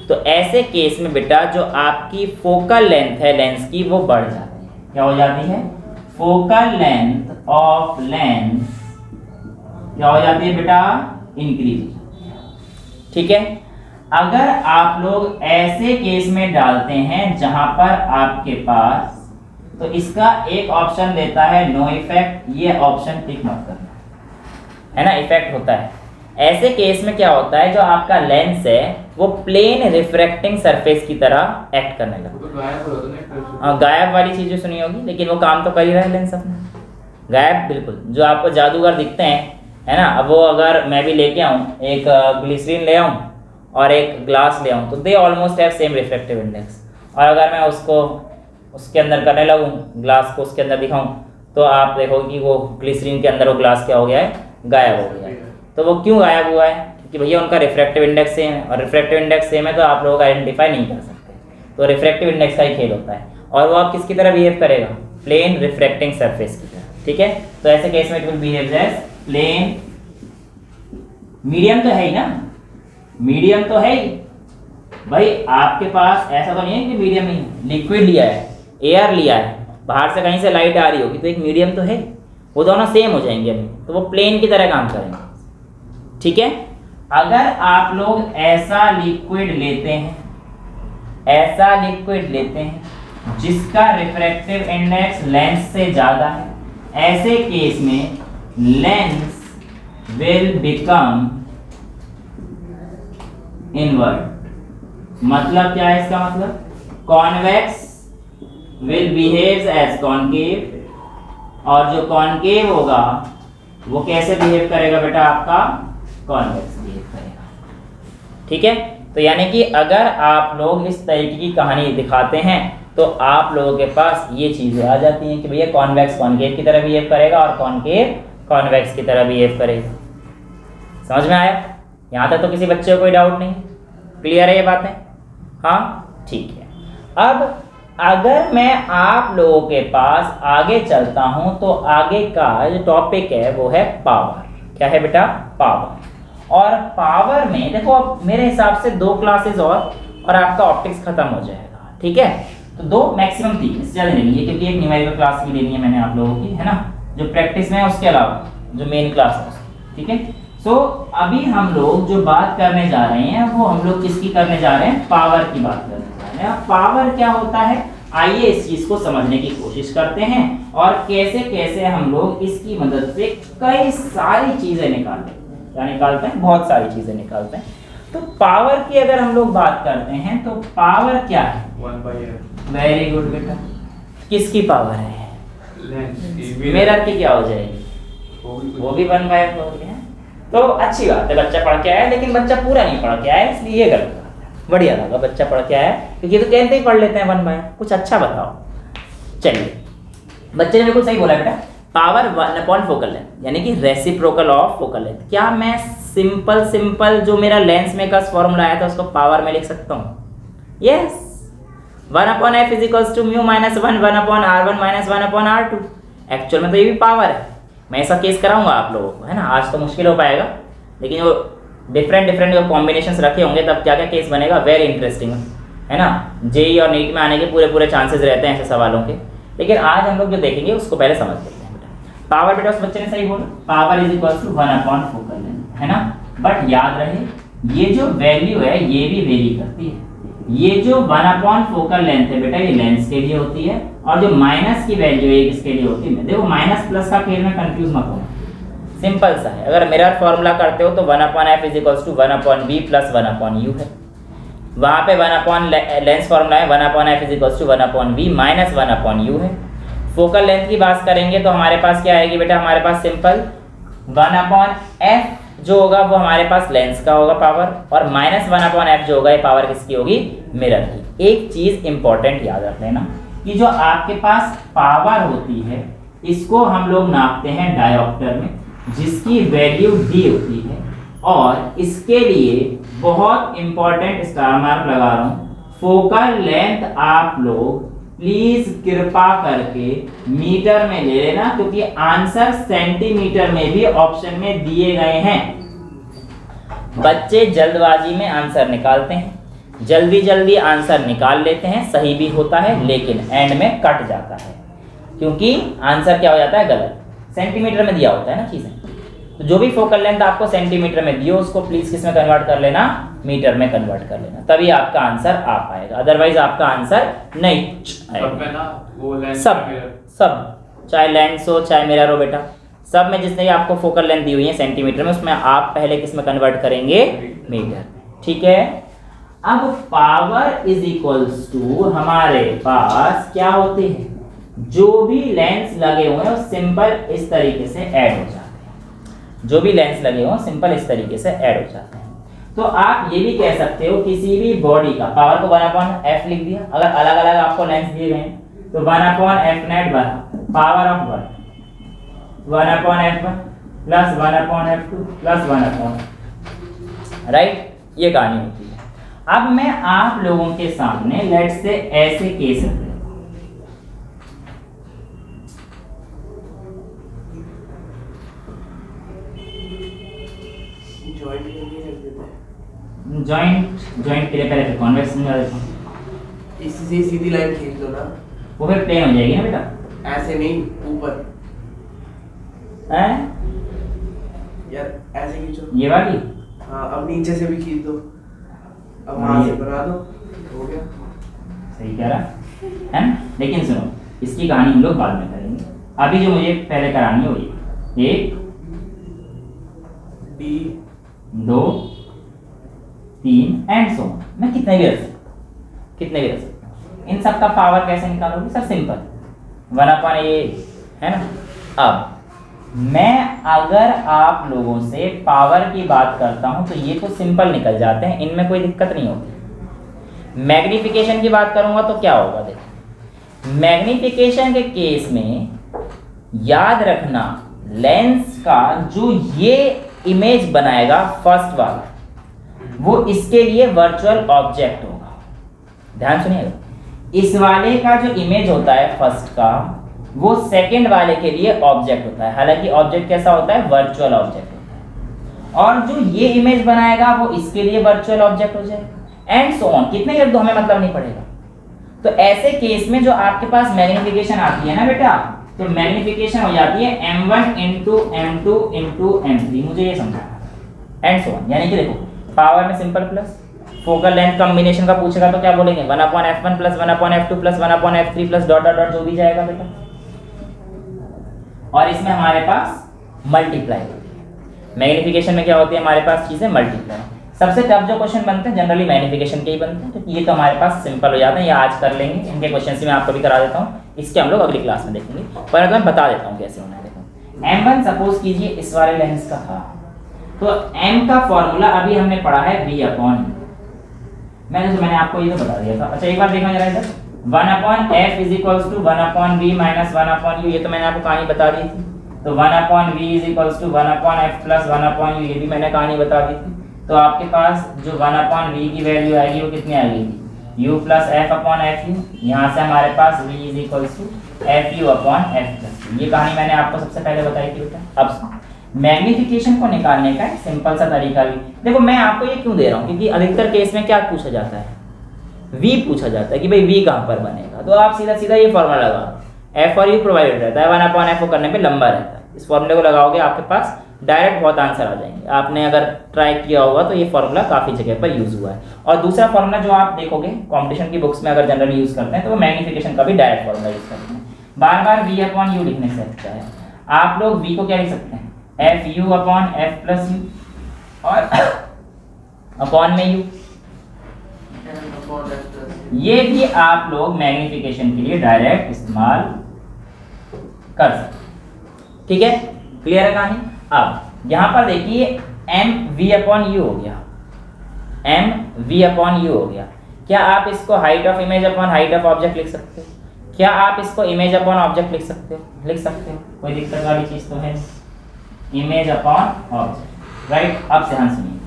तो ऐसे केस में बेटा जो आपकी फोकल लेंथ है लेंस की वो बढ़ जाती है। क्या हो जाती है? फोकल लेंथ ऑफ लेंस क्या हो जाती है बेटा? इंक्रीज। ठीक है, अगर आप लोग ऐसे केस में डालते हैं जहां पर आपके पास, तो इसका एक ऑप्शन देता है नो इफेक्ट, ये ऑप्शन टिक मत करना, है ना, इफेक्ट होता है। ऐसे केस में क्या होता है, जो आपका लेंस है वो प्लेन रिफ्रैक्टिंग सरफेस की तरह एक्ट करने लगता है। गायब वाली चीजें सुनी होगी, लेकिन वो काम तो कर ही रहा है लेंस अपना। गायब बिल्कुल, जो आपको जादूगर दिखते हैं, है ना, अब वो अगर मैं भी लेके आऊँ, एक ग्लिसरीन ले आऊँ और एक ग्लास ले आऊँ, तो they almost have same refractive index, और अगर मैं उसको उसके अंदर करने लगूँ, ग्लास को उसके अंदर दिखाऊँ, तो आप देखोगे कि वो ग्लिसरीन के अंदर वो ग्लास क्या हो गया है? गायब हो गया है। तो वो क्यों गायब हुआ है? क्योंकि भैया उनका रिफ्रैक्टिव इंडेक्स सेम है, और रिफ्रैक्टिव इंडेक्स सेम है तो आप लोग आइडेंटिफाई नहीं कर सकते। तो रिफ्रैक्टिव इंडेक्स का ही खेल होता है, और वो आप किसकी तरह बिहेव करेगा? प्लेन रिफ्रैक्टिंग सरफेस की तरह। ठीक है, तो ऐसे केस में it will behave as plane. Medium तो है ही ना, मीडियम तो है ही भाई, आपके पास ऐसा तो नहीं है कि मीडियम ही लिक्विड लिया है, एयर लिया है, बाहर से कहीं से लाइट आ रही होगी, तो एक मीडियम तो है, वो दोनों सेम हो जाएंगे अभी, तो वो प्लेन की तरह काम करेंगे। ठीक है, अगर आप लोग ऐसा लिक्विड लेते हैं, ऐसा लिक्विड लेते हैं जिसका रिफ्रैक्टिव इंडेक्स लेंस से ज़्यादा है, ऐसे केस में लेंस विल बिकम इनवर्ट। मतलब क्या है इसका मतलब? Convex will behave as concave, और जो कॉनकेव होगा वो कैसे बिहेव करेगा बेटा? आपका कॉन्वेक्स बिहेव करेगा। ठीक है, तो यानी कि अगर आप लोग इस तरीके की कहानी दिखाते हैं तो आप लोगों के पास ये चीज़ें आ जाती हैं कि भैया कॉन्वेक्स कॉनकेव की तरह बिहेव करेगा और कॉनकेव कॉन्वेक्स की तरह बिहेव करेगा। समझ में आया? यहाँ तक तो किसी बच्चे को कोई डाउट नहीं? क्लियर है ये बातें? हाँ, ठीक है। अब अगर मैं आप लोगों के पास आगे चलता हूं, तो आगे का जो टॉपिक है वो है पावर। क्या है बेटा? पावर। और पावर में देखो, अब मेरे हिसाब से 2 क्लासेस और आपका ऑप्टिक्स खत्म हो जाएगा। ठीक है, तो 2 मैक्सिमम 3, इससे ज़्यादा नहीं है, क्योंकि एक न्यूमेरिकल क्लास भी लेनी है मैंने आप लोगों की, है ना, जो प्रैक्टिस में है उसके अलावा जो मेन क्लास है उसकी। ठीक है, तो अभी हम लोग जो बात करने जा रहे हैं वो हम लोग किसकी करने जा रहे हैं? पावर की बात करने जा रहे हैं। पावर क्या होता है, आइए इस चीज को समझने की कोशिश करते हैं, और कैसे कैसे हम लोग इसकी मदद से कई सारी चीजें निकालते हैं। क्या निकालते हैं? बहुत सारी चीजें निकालते हैं। तो पावर की अगर हम लोग बात करते हैं तो पावर क्या है? 1/f। वेरी गुड बेटा, किसकी पावर है? मिरर की क्या हो जाएगी? वो भी 1/f हो गया। तो अच्छी बात है, बच्चा पढ़ के आया, लेकिन बच्चा पूरा नहीं पढ़ के आया, इसलिए ये गलत बात है। बढ़िया लगा बच्चा पढ़ के आया, क्योंकि तो कहते ही पढ़ लेते हैं 1/f। कुछ अच्छा बताओ। चलिए, बच्चे ने बिल्कुल सही बोला बेटा, पावर 1/4 फोकल लेंथ, यानी कि रेसिप्रोकल ऑफ फोकल लेंथ। क्या मैं सिंपल जो मेरा लेंस मेकर्स फॉर्मूला आया था उसको पावर में लिख सकता हूँ? Yes, 1/f is equals to mu minus 1/r1 minus 1/r2। Actual में तो ये भी पावर है। मैं ऐसा केस कराऊंगा आप लोगों को, है ना। आज तो मुश्किल हो पाएगा, लेकिन वो डिफरेंट जो कॉम्बिनेशंस रखे होंगे तब क्या क्या केस बनेगा, वेरी इंटरेस्टिंग, है ना। जेई और नीट में आने के पूरे चांसेस रहते हैं ऐसे सवालों के, लेकिन आज हम लोग जो देखेंगे उसको पहले समझ लेते हैं बेटा। पावर बेटा उस बच्चे ने सही बोला, power is equal to 1/4 focal length, है ना। बट याद रहे ये जो वैल्यू है ये भी वेरी करती है। ये जो 1/4 फोकल लेंथ है बेटा, ये लेंस के लिए होती है, और जो माइनस की वैल्यू है किसके लिए होती है? देखो, माइनस प्लस का खेल में कंफ्यूज मत होना, सिंपल सा है। अगर मिरर फॉर्मूला करते हो तो 1/f is equals to 1/v plus 1/u है। वहाँ पे 1 लेंस फॉर्मूला है, 1/f is equals to 1/v minus 1/u है। फोकल लेंथ की बात करेंगे तो हमारे पास क्या आएगी बेटा? हमारे पास सिंपल 1/f जो होगा वो हमारे पास लेंस का होगा पावर, और माइनस 1/f जो होगा ये पावर किसकी होगी? मिरर की। एक चीज इंपॉर्टेंट याद रख लेना कि जो आपके पास पावर होती है इसको हम लोग नापते हैं डायोप्टर में, जिसकी वैल्यू d होती है, और इसके लिए बहुत इंपॉर्टेंट स्टार मार्क लगा रहा हूं, फोकल लेंथ आप लोग प्लीज कृपा करके मीटर में ले लेना, क्योंकि आंसर सेंटीमीटर में भी ऑप्शन में दिए गए हैं। बच्चे जल्दबाजी में आंसर निकालते हैं, जल्दी जल्दी आंसर निकाल लेते हैं, सही भी होता है लेकिन एंड में कट जाता है, क्योंकि आंसर क्या हो जाता है गलत, सेंटीमीटर में दिया होता है ना चीजें। तो जो भी फोकल लेंथ आपको सेंटीमीटर में दियो उसको प्लीज किस में कन्वर्ट कर लेना, मीटर में कन्वर्ट कर लेना, तभी आपका आंसर आ पाएगा, अदरवाइज आपका आंसर नहीं आएगा। सब चाहे लेंस हो चाहे मिरर हो बेटा, सब में जिसने भी आपको फोकल लेंथ दी हुई है सेंटीमीटर में, उसमें आप पहले किस में कन्वर्ट करेंगे, मीटर। ठीक है, अब पावर इज इक्वल्स टू हमारे पास क्या होते हैं, जो भी लेंस लगे हुए हैं वो सिंपल इस तरीके से ऐड हो जाते हैं, जो भी लेंस लगे हुए सिंपल इस तरीके से ऐड हो जाते हैं। तो आप ये भी कह सकते हो किसी भी बॉडी का पावर को 1/f लिख दिया, अगर अलग अलग आपको लेंस दिए गए हैं तो 1/f नेट बना power of 1/f1 plus 1/f2 plus 1/, right, ये कहानी होती है। अब मैं आप लोगों के सामने लेट से ऐसे केस रख लेता हूं, जॉइंट के लिए पहले फिर कॉन्वेक्स निकाल देता हूं, इसी से सीधी लाइन खींच दो ना, वो फिर प्लेन हो जाएगी ना बेटा, ऐसे नहीं ऊपर हैं यार, ऐसे खींचो ये वाली। हाँ, अब नीचे से भी खींच दो, अब वहां से बना दो, हो गया। सही कह रहा है ना, लेकिन सुनो इसकी कहानी हम लोग बाद में करेंगे, अभी जो मुझे पहले करानी है वो ये 1 D 2 3 एंड सो मैं कितने भी रख सकता हूं, कितने भी रख सकता हूं। इन सब का पावर कैसे निकालोगे सर, सिंपल 1/a है ना। अब मैं अगर आप लोगों से पावर की बात करता हूं तो ये तो सिंपल निकल जाते हैं, इनमें कोई दिक्कत नहीं होती। मैग्निफिकेशन की बात करूंगा तो क्या होगा, देखो मैग्निफिकेशन के केस में याद रखना लेंस का जो ये इमेज बनाएगा फर्स्ट वाला, वो इसके लिए वर्चुअल ऑब्जेक्ट होगा। ध्यान सुनिएगा, इस वाले का जो इमेज होता है फर्स्ट का, वो सेकंड वाले के लिए ऑब्जेक्ट होता है। हालांकि ऑब्जेक्ट कैसा होता है, वर्चुअल ऑब्जेक्ट होता है, और जो ये इमेज बनाएगा वो इसके लिए वर्चुअल ऑब्जेक्ट हो जाएगा, एंड सो ऑन। कितने कर दो हमें मतलब नहीं पड़ेगा। तो ऐसे केस में जो आपके पास मैग्निफिकेशन आती है ना बेटा, तो मैग्निफिकेशन हो जाती है m1 into m2 into m3, मुझे ये समझाना, एंड सो ऑन। यानी कि देखो पावर में simple plus, focal length combination का पूछेगा तो क्या बोलेंगे 1/f1 plus 1/f2 plus 1/f3 plus dot dot dot जो भी जाएगा बेटा, और इसमें हमारे पास मल्टीप्लाई होती है। मैग्निफिकेशन में क्या होती है हमारे पास चीजें मल्टीप्लाई। सबसे टफ जो क्वेश्चन बनते हैं जनरली मैग्निफिकेशन के ही बनते हैं, तो ये तो हमारे पास सिंपल हो जाते हैं, ये आज कर लेंगे। इनके क्वेश्चन मैं आपको भी करा देता हूँ, इसके हम लोग अगली क्लास में देखेंगे, पर मैं बता देता हूँ कैसे होना है। देखो m1 सपोज कीजिए इस वाले लेंस का था, तो m का फॉर्मूला अभी हमने पढ़ा है v/, मैंने आपको ये तो बता दिया था। अच्छा एक बार देखना जरा इधर, 1/f is equals to 1/v minus 1/u, ये तो मैंने आपको कहानी बता दी थी। तो 1/v is equals to 1/f plus 1/u, ये भी मैंने कहानी बता दी थी। तो आपके पास जो 1/v की वैल्यू आएगी वो कितनी आएगी, u प्लस f/fu। यहाँ से हमारे पास v is equals to fu/f+, ये कहानी मैंने आपको सबसे पहले बताई थी बेटा। अब मैग्निफिकेशन को निकालने का एक सिंपल सा तरीका भी देखो, मैं आपको ये क्यों दे रहा हूँ, क्योंकि अधिकतर केस में क्या पूछा जाता है, v पूछा जाता है कि भाई v कहाँ पर बनेगा, तो आप सीधा सीधा ये फॉर्मूला लगाओ, f और u प्रोवाइडेड रहता है, 1/f को करने पे लंबा रहता है। इस फॉर्मूले को लगाओगे आपके पास डायरेक्ट बहुत आंसर आ जाएंगे। आपने अगर ट्राई किया होगा तो ये फॉर्मूला काफ़ी जगह पर यूज़ हुआ है। और दूसरा फॉर्मूला जो आप देखोगे कॉम्पिटिशन की बुक्स में अगर जनरली यूज़ करते हैं तो वो मैग्निफिकेशन का भी डायरेक्ट फॉर्मूला यूज़ करते हैं। बार बार v/u लिखने से अच्छा है, आप लोग v को क्या लिख सकते हैं, fu/f+u, और अपॉन में u, ये भी आप लोग मैग्निफिकेशन के लिए डायरेक्ट इस्तेमाल कर सकते हैं। ठीक है, क्लियर है कहानी। अब यहां पर देखिए mv/u हो गया, mv/u हो गया। क्या आप इसको height of image upon height of object लिख सकते हो, क्या आप इसको इमेज अपॉन ऑब्जेक्ट लिख सकते हो, लिख सकते हो, कोई दिक्कत वाली चीज तो है, इमेज अपॉन ऑब्जेक्ट, राइट। अब ध्यान सुनिए,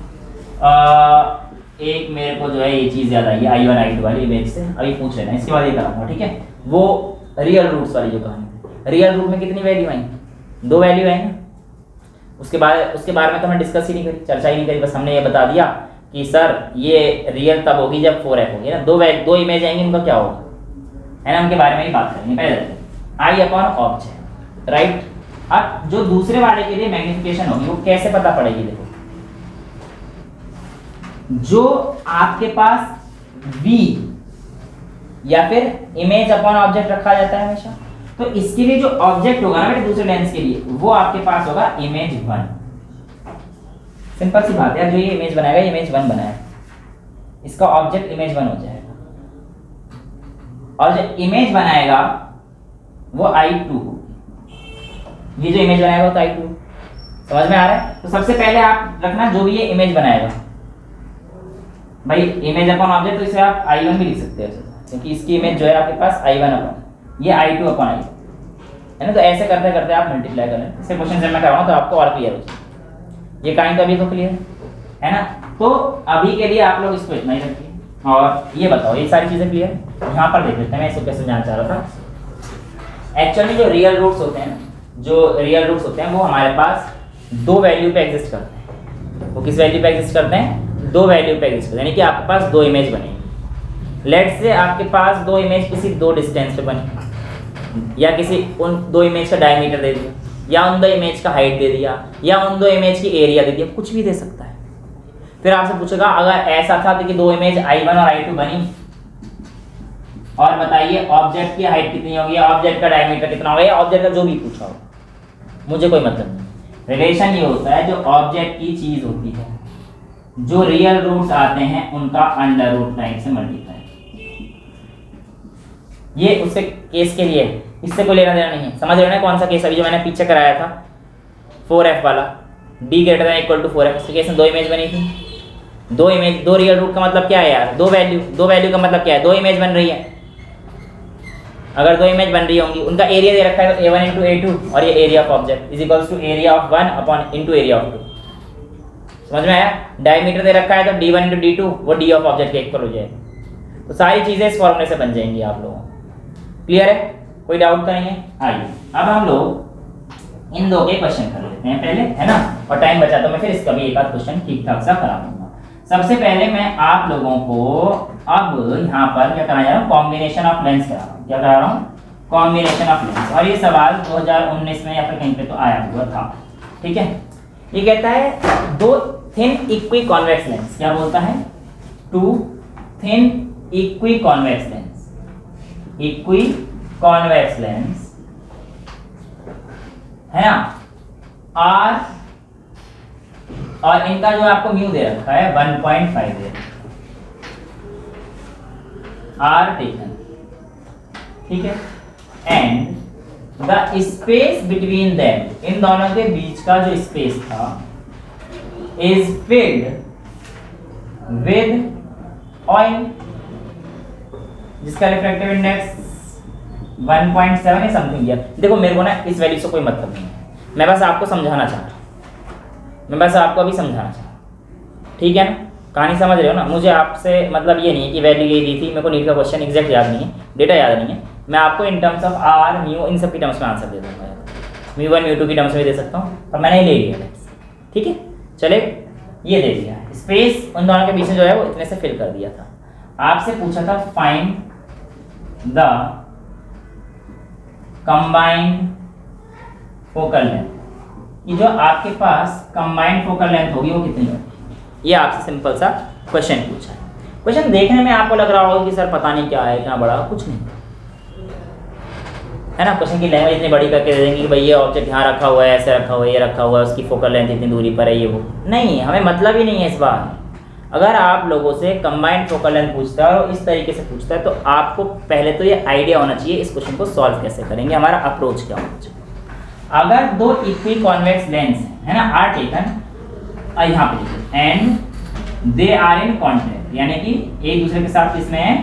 एक मेरे को जो है ये चीज़ याद आई है I1 I2 वाली इमेज से, अभी पूछ लेना, इसके बाद ये कराऊंगा, ठीक है। वो रियल रूट्स वाली जो कहानी, रियल रूट में कितनी वैल्यू आई, 2 वैल्यू आई ना। उसके बारे में तो हमने डिस्कस ही नहीं करी, चर्चा ही नहीं करी, बस हमने ये बता दिया कि सर ये रियल तब होगी जब 4f होगी ना, दो इमेज आएंगी, उनका क्या होगा, है ना, उनके बारे में ही बात करेंगे। पहले I अपॉन ऑब्जेक्ट, राइट। अब जो दूसरे वाले के लिए मैग्निफिकेशन होगी वो कैसे पता पड़ेगी, देखो जो आपके पास v या फिर इमेज अपॉन ऑब्जेक्ट रखा जाता है हमेशा, तो इसके लिए जो ऑब्जेक्ट होगा ना बेटे दूसरे लेंस के लिए, वो आपके पास होगा इमेज 1। सिंपल सी बात है, जो ये इमेज बनाएगा, इमेज 1 बनाया, इसका ऑब्जेक्ट इमेज 1 हो जाएगा, और जो इमेज बनाएगा वो I2 होगी। ये जो इमेज बनाएगा वो तो I2, समझ में आ रहा है। तो सबसे पहले आप रखना जो भी ये इमेज बनाएगा, भाई इमेज अपॉन ऑब्जेक्ट, तो इसे आप I1 भी लिख सकते हैं, क्योंकि इसकी इमेज जो है आपके पास I1 अपॉन ये I2 अपॉन I, है ना। तो ऐसे करते करते आप मल्टीप्लाई कर लें। इससे क्वेश्चन जब मैं कराऊँ तो आपको और क्लियर हो जाए। ये कहानी तो अभी तो क्लियर है ना। तो अभी के लिए आप लोग इसको इतना ही रखिए, और ये बताओ ये सारी चीज़ें क्लियर। यहाँ पर देख लेते हैं, मैं इसको कैसे जानना चाह रहा था। एक्चुअली जो रियल रूट्स होते हैं, वो हमारे पास 2 वैल्यू पे एग्जिस्ट करते हैं। वो किस वैल्यू पे एग्जिस्ट करते हैं, 2 वैल्यू पे एग्जिस्ट करते हैं, यानी कि आपके पास 2 इमेज बनेगी। लेट्स से आपके पास 2 इमेज किसी 2 डिस्टेंस पे बनी, या किसी उन 2 इमेज का डायमीटर दे दिया, या उन 2 इमेज का हाइट दे दिया, या उन 2 इमेज की एरिया दे दिया, कुछ भी दे सकता है। फिर आपसे पूछेगा अगर ऐसा था कि 2 इमेज I1 और I2 बनी, और बताइए ऑब्जेक्ट की हाइट कितनी होगी, ऑब्जेक्ट का डायमीटर कितना होगा, या ऑब्जेक्ट का जो भी पूछा हो, मुझे कोई मतलब नहीं। रिलेशन ये होता है जो ऑब्जेक्ट की चीज होती है, जो रियल रूट्स आते हैं उनका अंडर रूट टाइप से मल्टीप्लाई। ये उसके केस के लिए, इससे कोई लेना देना नहीं है। समझ रहे हो ना कौन सा केस अभी जो मैंने पीछे कराया था 4f वाला, d greater than equal to 4f। इसके केस में 2 इमेज बनी थी, 2 रियल रूट का मतलब क्या है यार, 2 वैल्यू का मतलब क्या है, 2 इमेज बन रही है। अगर 2 इमेज बन रही होंगी, उनका एरिया दे रखा है तो A1 इंटू A2, और ये area of object is equals to area of 1 upon into area of 2। समझ में आया। डायमीटर दे रखा है तो D1 इंटू D2 वो D ऑफ ऑब्जेक्ट के इक्वल हो जाएगा। तो सारी चीजें इस फॉर्मूले से बन जाएंगी आप लोगों को। क्लियर है, कोई डाउट तो नहीं है। आइए अब हम लोग इन 2 के क्वेश्चन कर लेते हैं पहले, है ना, और टाइम बचा तो मैं फिर इसका भी एक आध क्वेश्चन ठीक ठाक सा करा दूंगा। सबसे पहले मैं आप लोगों को अब यहाँ पर क्या कराने जा रहा हूँ, कॉम्बिनेशन ऑफ लेंस करा रहा हूँ। क्या करा रहा हूँ, कॉम्बिनेशन ऑफ लेंस। और ये सवाल 2019 में या फिर कहीं पे तो आया हुआ था, ठीक है। ये कहता है 2 थिन इक्वी कॉन्वेक्स लेंस, क्या बोलता है, 2 thin equi convex lens, equi convex lens, है ना, आर, और इनका जो आपको म्यू दे रखा है 1.5 दे आर टेकन, ठीक है, and the space between them, इन दोनों के बीच का जो स्पेस था, इज फिल्ड विद ऑयल, जिसका रिफ्रैक्टिव इंडेक्स 1.7 है समथिंग दिया। देखो मेरे को ना इस वैल्यू से कोई मतलब नहीं है, मैं बस आपको समझाना चाह रहा हूँ, मैं बस आपको अभी समझाना चाह रहा हूँ, ठीक है ना। कहानी समझ रहे हो ना। मुझे आपसे मतलब ये नहीं है कि वैल्यू ये दी थी, मेरे को नीट का क्वेश्चन एग्जैक्ट याद नहीं है, डेटा याद नहीं है, मैं आपको in terms of R mu इन सब की टर्म्स में आंसर दे दूंगा, म्यू1 म्यू2 की टर्म्स में दे सकता हूँ, पर मैंने ले लिया, ठीक है। चले, ये दे दिया स्पेस उन दोनों के बीच में जो है वो इतने से फिल कर दिया था। आपसे पूछा था find the combined focal length, कि जो आपके पास कंबाइंड फोकल लेंथ होगी वो कितनी होगी। ये आपसे सिंपल सा क्वेश्चन पूछा है। क्वेश्चन देखने में आपको लग रहा होगा कि सर पता नहीं क्या है, इतना बड़ा, कुछ नहीं है ना। क्वेश्चन की लैंग्वेज इतनी बड़ी करके दे देंगे कि भाई ये ऑब्जेक्ट यहाँ रखा हुआ है, ऐसे रखा हुआ है, ये रखा हुआ है, उसकी फोकल लेंथ इतनी दूरी पर है, ये वो नहीं, हमें मतलब ही नहीं है इस बार। अगर आप लोगों से कंबाइंड फोकल लेंथ पूछता है और इस तरीके से पूछता है, तो आपको पहले तो ये आइडिया होना चाहिए इस क्वेश्चन को सॉल्व कैसे करेंगे, हमारा अप्रोच क्या होना चाहिए। अगर 2 इक्वी कॉन्वेक्स लेंस है ना, आर टेकन, यहाँ पे लिखो, and they are in contact, यानी कि एक दूसरे के साथ इसमें है,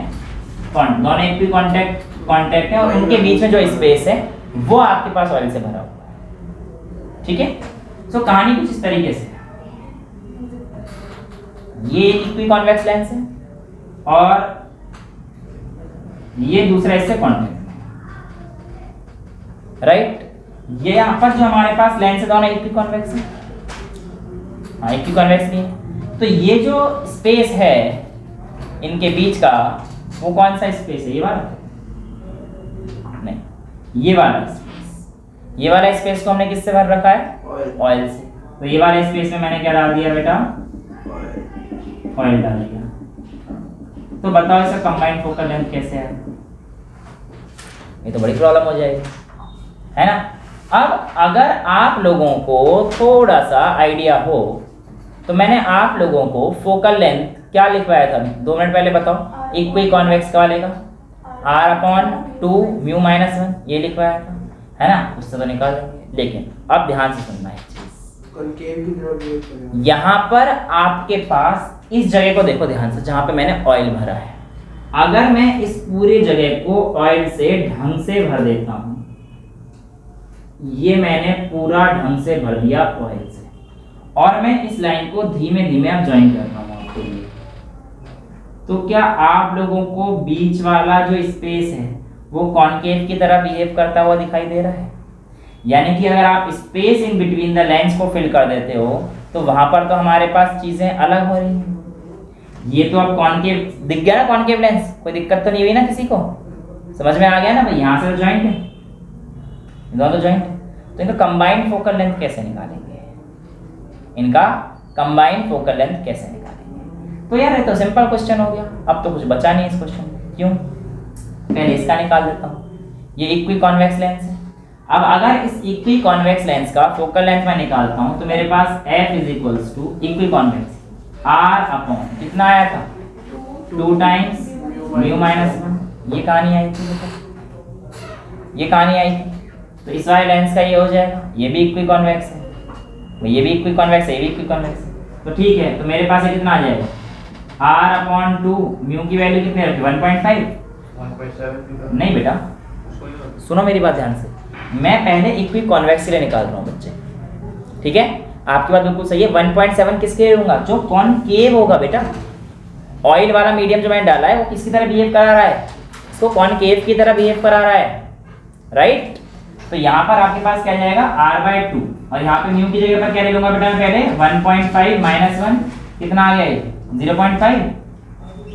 दोनों इक्वी कॉन्टैक्ट है, और उनके बीच में जो स्पेस है वो आपके पास ऑयल से भरा हुआ है, ठीक है। सो कहानी कुछ इस तरीके से, ये इक्वी कॉन्वेक्स लेंस है और ये दूसरा इससे कॉन्टेक्ट में, राइट। ये यहाँ पर जो हमारे पास लेंस है दोनों इक्वी कॉन्वेक्स है, हाँ इक्वी कॉन्वेक्स नहीं है। तो ये जो स्पेस है इनके बीच का वो कौन सा स्पेस है, ये वाला नहीं, ये वाला स्पेस। ये वाला स्पेस को हमने किससे भर रखा है, ऑयल से। तो ये वाले स्पेस में मैंने क्या डाल दिया बेटा, ऑयल डाल दिया। तो बताओ इसका कंबाइंड फोकल लेंथ कैसे है, ये तो बड़ी प्रॉब्लम हो जाएगी, है ना। अब अगर आप लोगों को थोड़ा सा आइडिया हो तो मैंने आप लोगों को फोकल लेंथ क्या लिखवाया था 2 मिनट पहले, बताओ। इक्वी कॉन्वेक्स का वाले का r/2 म्यू माइनस 1 ये लिखवाया था, है ना, उससे तो निकाल देंगे। लेकिन अब ध्यान से सुनना है चीज, यहाँ पर आपके पास इस जगह को देखो ध्यान से, जहाँ पे मैंने ऑयल भरा है। अगर मैं इस पूरी जगह को ऑयल से ढंग से भर देता हूँ, ये मैंने पूरा ढंग से भर दिया ऑयल से, और मैं इस लाइन को धीमे धीमे अब ज्वाइन कर रहा हूँ आपके लिए, तो क्या आप लोगों को बीच वाला जो स्पेस है वो कॉनकेव की तरह बिहेव करता हुआ दिखाई दे रहा है? यानी कि अगर आप space in between the lines को फिल कर देते हो तो वहां पर तो हमारे पास चीजें अलग हो रही हैं। ये तो अब कॉनकेव दिख गया ना, कॉनकेव लेंस, कोई दिक्कत तो नहीं हुई ना किसी को, समझ में आ गया ना भाई। यहाँ से तो जॉइंट है, दोनों तो जॉइंट है, तो इनका कंबाइंड फोकल लेंथ कैसे निकालेंगे, इनका कंबाइंड फोकल लेंथ कैसे निकालेंगे? तो यार ये तो सिंपल क्वेश्चन हो गया, अब तो कुछ बचा नहीं इस क्वेश्चन में। क्यों? पहले इसका निकाल देता हूँ, ये इक्वी कॉन्वेक्स लेंस है। अब अगर इस इक्वी कॉन्वेक्स लेंस का फोकल लेंथ मैं निकालता हूँ तो मेरे पास f is equals to equiconvex r upon कितना आया था 2 टाइम्स म्यू माइनस 1। ये कहानी आई थी बेटा, ये कहानी आई थी। तो इस वाले लेंस का ये हो जाएगा, ये भी इक्वी कॉन्वेक्स है, ये भी इक्वी कॉन्वेक्स है, ये भी इक्वी कॉन्वेक्स है। तो ठीक है, तो मेरे पास ये कितना आ जाएगा r अपॉन 2, म्यू की वैल्यू कितनी रखी 1.5 नहीं बेटा, सुनो मेरी बात ध्यान से, मैं पहले इक्वी कॉन्वेक्स के लिए निकाल रहा हूँ बच्चे, ठीक है। आपकी बात बिल्कुल सही है, 1.7 किसके लिए लूंगा, जो कॉनकेव होगा बेटा। ऑयल वाला मीडियम जो मैंने डाला है वो किसकी तरह बिहेव करा रहा है, इसको कॉनकेव की तरह बिहेव करा रहा है, राइट। तो यहाँ पर आपके पास क्या जाएगा r/2, और यहाँ पे म्यू की जगह पर क्या ले लूंगा बेटा मैं पहले 1.5 माइनस 1 कितना आ गया ये 0.5।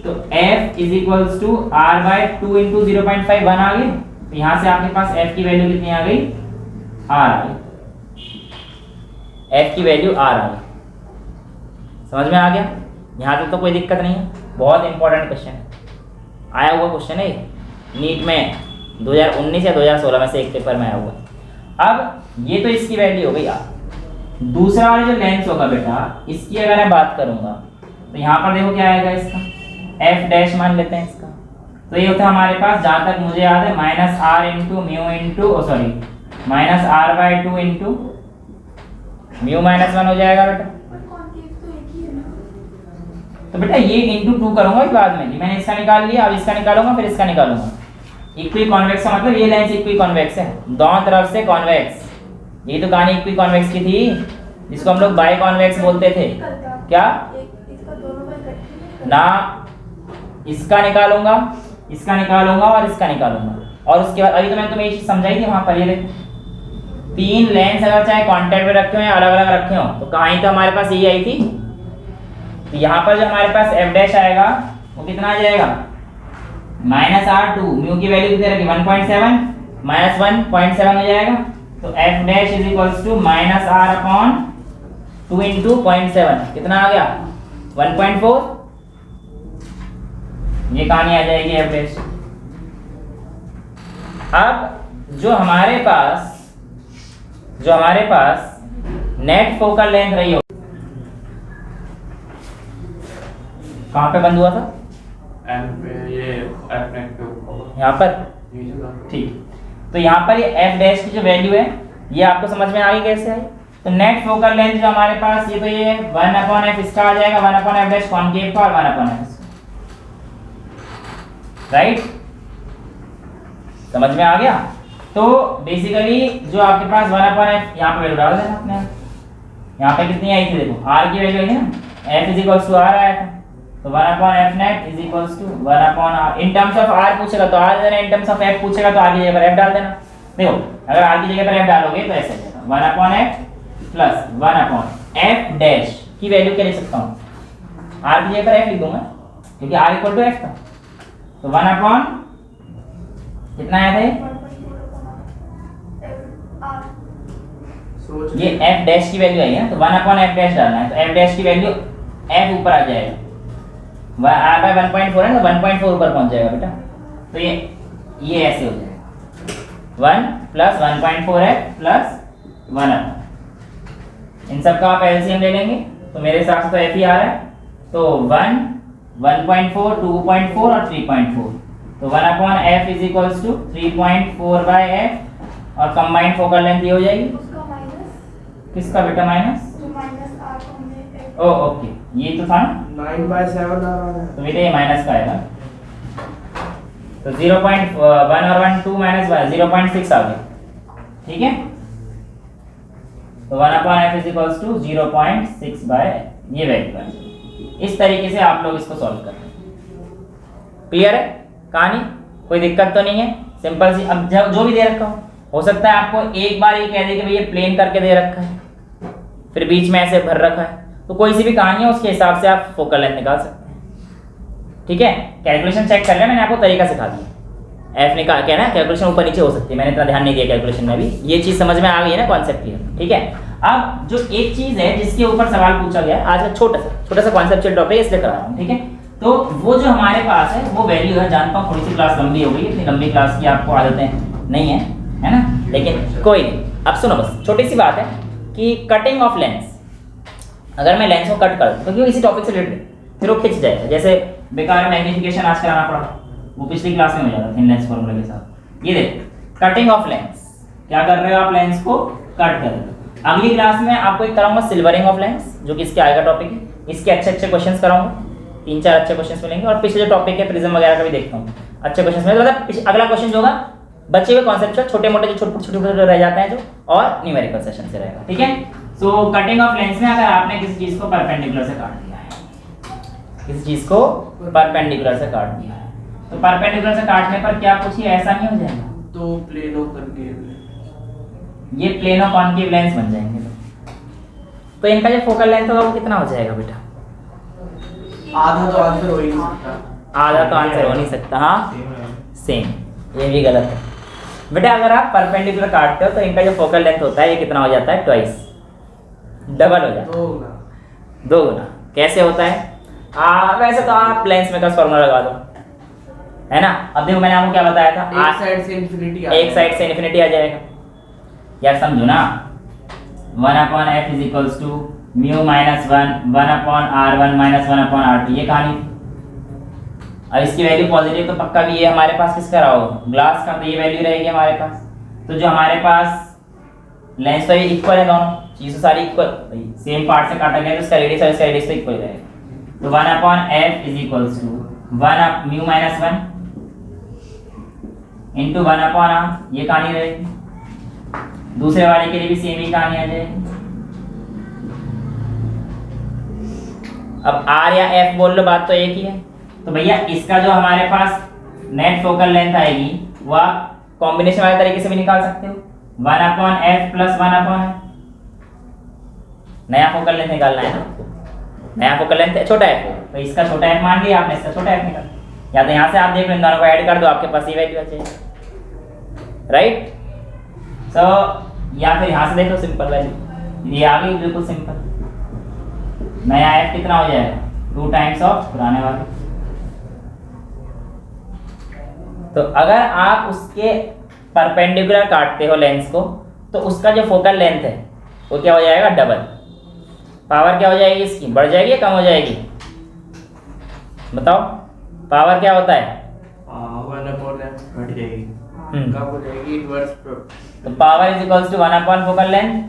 तो f is equals to r/2 into 0.5 1 आ गई। तो यहाँ से आपके पास f की वैल्यू कितनी आ गई r आ गई, f की वैल्यू r आ गई, समझ में आ गया। यहाँ तक तो कोई दिक्कत नहीं है, बहुत इंपॉर्टेंट क्वेश्चन है, आया हुआ क्वेश्चन है नीट में 2019 या 2016 में से एक पेपर में आया हुआ है। अब ये तो इसकी वैल्यू हो गई r। दूसरा वाला जो लेंस होगा बेटा, इसकी अगर मैं बात करूंगा तो यहाँ पर देखो क्या आएगा, इसका f डैश मान लेते हैं इसका। तो ये होता है हमारे पास, जहां तक मुझे याद है, minus r into mu into minus r/2 into mu minus 1 हो जाएगा बेटा। तो बेटा ये इंटू 2 करूंगा बाद में, मैंने इसका निकाल लिया, अब इसका निकालूंगा फिर इसका निकालूंगा। इक्वी कॉन्वेक्स का मतलब ये लेंस इक्वी कॉन्वेक्स है, दोनों तरफ से कॉन्वेक्स। ये तो कहानी इक्वी कॉन्वेक्स की थी, जिसको हम लोग बाई कॉन्वेक्स बोलते थे। क्या ना, इसका निकालूंगा, इसका निकालूंगा और इसका निकालूंगा, और उसके बाद अभी तो मैंने तुम्हें ये चीज समझाई थी वहां पर। ये देखो 3 लेंस अगर चाहे कांटेक्ट में रखे हो या अलग अलग रखे हो तो कहानी तो हमारे पास यही आई थी। तो यहाँ पर जो हमारे पास f डैश आएगा वो कितना आ जाएगा -r2, म्यू की वैल्यू कितनी रखी 1.7 माइनस 1.7 हो जाएगा। तो f dash is equals to -r/2 into 0.7 कितना आ गया 1.4। ये कहानी आ जाएगी f डैश। अब जो हमारे पास नेट फोकल लेंथ रही हो, कहाँ पे बंद हुआ था, यहाँ पर, ठीक। तो यहाँ पर ये f डैश की जो वैल्यू है ये आपको समझ में आ गई कैसे आई। तो नेट फोकल लेंथ जो हमारे पास ये तो ये 1/f इसका आ जाएगा, 1/f डैश कॉनकेव का और 1/f, राइट, समझ में आ गया। तो बेसिकली जो आपके पास 1/f यहाँ पे वैल्यू डाल देना अपने, यहाँ पे कितनी आई थी देखो, r की वैल्यू आई थी ना F is equals to R आया था, तो 1 upon F net is equals to 1 upon R. In terms of R पूछेगा तो आर देना, इन टर्म्स ऑफ एफ पूछेगा तो आर की जगह पर एफ डाल देना। देखो अगर आर की जगह पर एफ डालोगे तो ऐसे जाएगा 1 upon F plus 1 upon F dash की वैल्यू क्या लिख सकता हूँ, आर की जगह पर एफ लिख दूंगा क्योंकि आर इक्वल टू एफ था। तो 1 अपॉन कितना आया था ये एफ डैश की वैल्यू आई है, तो 1 अपॉन एफ डैश डालना है, तो एफ डैश की वैल्यू एफ ऊपर आ जाएगा, आर बाय 1.4 है तो 1.4 ऊपर पहुंच जाएगा बेटा। तो ये ऐसे हो जाएगा 1 प्लस 1.4 एफ प्लस 1 अपॉन, इन सब का आप एलसीएम ले लेंगे तो मेरे हिसाब से तो एफ ही आ रहा है, तो 1 1.4 2.4 और 3.4, तो 1 upon F is equals to 3.4 by F और कंबाइंड फोकल लेंथ ये हो जाएगी किसका बेटा माइनस ओ ओके ये तो था ना 9/7 आ रहा है, तो बेटा ये माइनस का आएगा, तो 0.1 और 1 2 माइनस 0.6 आ गया, ठीक है। तो 1 upon F is equals to 0.6 by ये वैल्यू है। इस तरीके से आप लोग इसको सॉल्व कर रहे हैं। क्लियर है कहानी, कोई दिक्कत तो नहीं है, सिंपल सी। अब जो भी दे रखा हो सकता है आपको एक बार ये कह दे कि भैया प्लेन करके दे रखा है फिर बीच में ऐसे भर रखा है, तो कोई सी भी कहानी है उसके हिसाब से आप फोकल लेंथ निकाल सकते हैं, ठीक है। कैलकुलेशन चेक कर लिया मैंने, आपको तरीका सिखा दिया। एफ निकाल के ना कैलकुलेशन ऊपर नीचे हो सकती है, मैंने इतना ध्यान नहीं दिया कैलकुलेशन में भी, ये चीज़ समझ में आ गई है ना कॉन्सेप्ट क्लियर, ठीक है। अब जो एक चीज़ है जिसके ऊपर सवाल पूछा गया है आज का छोटा सा कॉन्सेप्चुअल टॉपिक इसलिए करा रहा हूँ, ठीक है। तो वो जो हमारे पास है वो वैल्यू है, जानता हूँ थोड़ी सी क्लास लंबी हो गई, इतनी लंबी क्लास की आपको आदतें नहीं है ना, लेकिन कोई नहीं। अब सुनो बस छोटी सी बात है कि कटिंग ऑफ लेंस, अगर मैं लेंस को कट कर दूं तो क्यों इसी टॉपिक से रिलेटेड फिर वो खिंच जाएगा, जैसे बेकार मैग्नीफिकेशन आज कराना पड़ा, वो पिछली क्लास में हो जाता थिन लेंस फॉर्मूला के साथ। ये देख कटिंग ऑफ लेंस, क्या कर रहे हो आप, लेंस को कट कर रहे हो। अगली क्लास में आपको एक कराऊंगा सिल्वरिंग ऑफ लेंस, जो कि इसके आएगा टॉपिक है, इसके अच्छे क्वेश्चंस कराऊंगा, 3-4 अच्छे क्वेश्चंस मिलेंगे, और पिछले जो टॉपिक है प्रिज्म वगैरह का भी देखता हूँ अच्छे क्वेश्चंस मिलेंगे। मतलब अगला क्वेश्चन जो होगा बच्चे हुए कॉन्सेप्चुअल छोटे मोटे जो छोटे रह जाते हैं जो, और न्यूमेरिकल सेशन से रहेगा, ठीक है। सो कटिंग ऑफ लेंस में अगर आपने किसी चीज को परपेंडिकुलर से काट दिया है, किसी चीज को परपेंडिकुलर से काट दिया है, तो परपेंडिकुलर से काटने पर क्या कुछ ही ऐसा नहीं हो जाएगा, तो प्लेनो कॉनकेव ये प्लेनो कॉनकेव लेंस बन जाएंगे। तो इनका जो फोकल लेंथ होगा वो कितना हो जाएगा बेटा, आधा तो आंसर हो ही नहीं सकता, आधा तो आंसर हो नहीं सकता, हाँ सेम, ये भी गलत है बेटा। अगर आप परपेंडिकुलर काटते हो तो इनका जो फोकल लेंथ होता है ये कितना हो जाता है, ट्वाइस, डबल हो जाता है, 2 गुना। कैसे होता है, वैसे तो आप लेंस में का फॉर्मूला लगा दो, है ना। अब देखो मैंने आपको क्या बताया था, एक साइड से इन्फिनिटी आ जाएगा यार, समझो ना। 1 upon F is equals to mu minus 1 upon r1 minus 1 upon r2, ये कहानी थी। अब इसकी वैल्यू पॉजिटिव तो पक्का भी ये हमारे पास किसका रहा होगा, ग्लास का, तो ये वैल्यू रहेगी हमारे पास। तो जो हमारे पास लेंस तो ये इक्वल है, दोनों चीज़ें सारी इक्वल, सेम पार्ट से काटा गया तो इसका रेडियस और इसका रेडियस तो इक्वल रहेगा। तो 1 upon F is equals to 1 up mu minus 1 into 1 upon R, ये कहानी रहेगी। दूसरे वाले के लिए भी सेम ही कहानी आ जाएगी। अब आर या एफ बोल लो, बात तो एक ही है। तो भैया इसका जो हमारे पास नेट फोकल लेंथ आएगी वो आप कॉम्बिनेशन वाले तरीके से भी निकाल सकते हो, 1 upon F plus 1 upon F. नया फोकल लेंथ निकालना है ना, नया फोकल लेंथ छोटा एफ हो तो इसका छोटा एफ मान लिया आपने, इसका छोटा एफ निकाल, या तो यहाँ से आप देख लो इन दोनों को ऐड कर दो, आपके पास ये वैल्यू आ जाएगी, राइट। सो या फिर यहाँ से देख लो सिंपल वैल्यू, ये आ गई बिल्कुल सिंपल। नया एफ कितना हो जाएगा, 2 टाइम्स ऑफ पुराने वाले। तो अगर आप उसके परपेंडिकुलर काटते हो लेंस को तो उसका जो फोकल लेंथ है वो क्या हो जाएगा, डबल। पावर क्या हो जाएगी इसकी, बढ़ जाएगी या कम हो जाएगी, बताओ। पावर क्या होता है, 1 अपॉन f घट जाएगी, कब हो जाएगी, इनवर्स। तो power is equals to 1 upon focal length,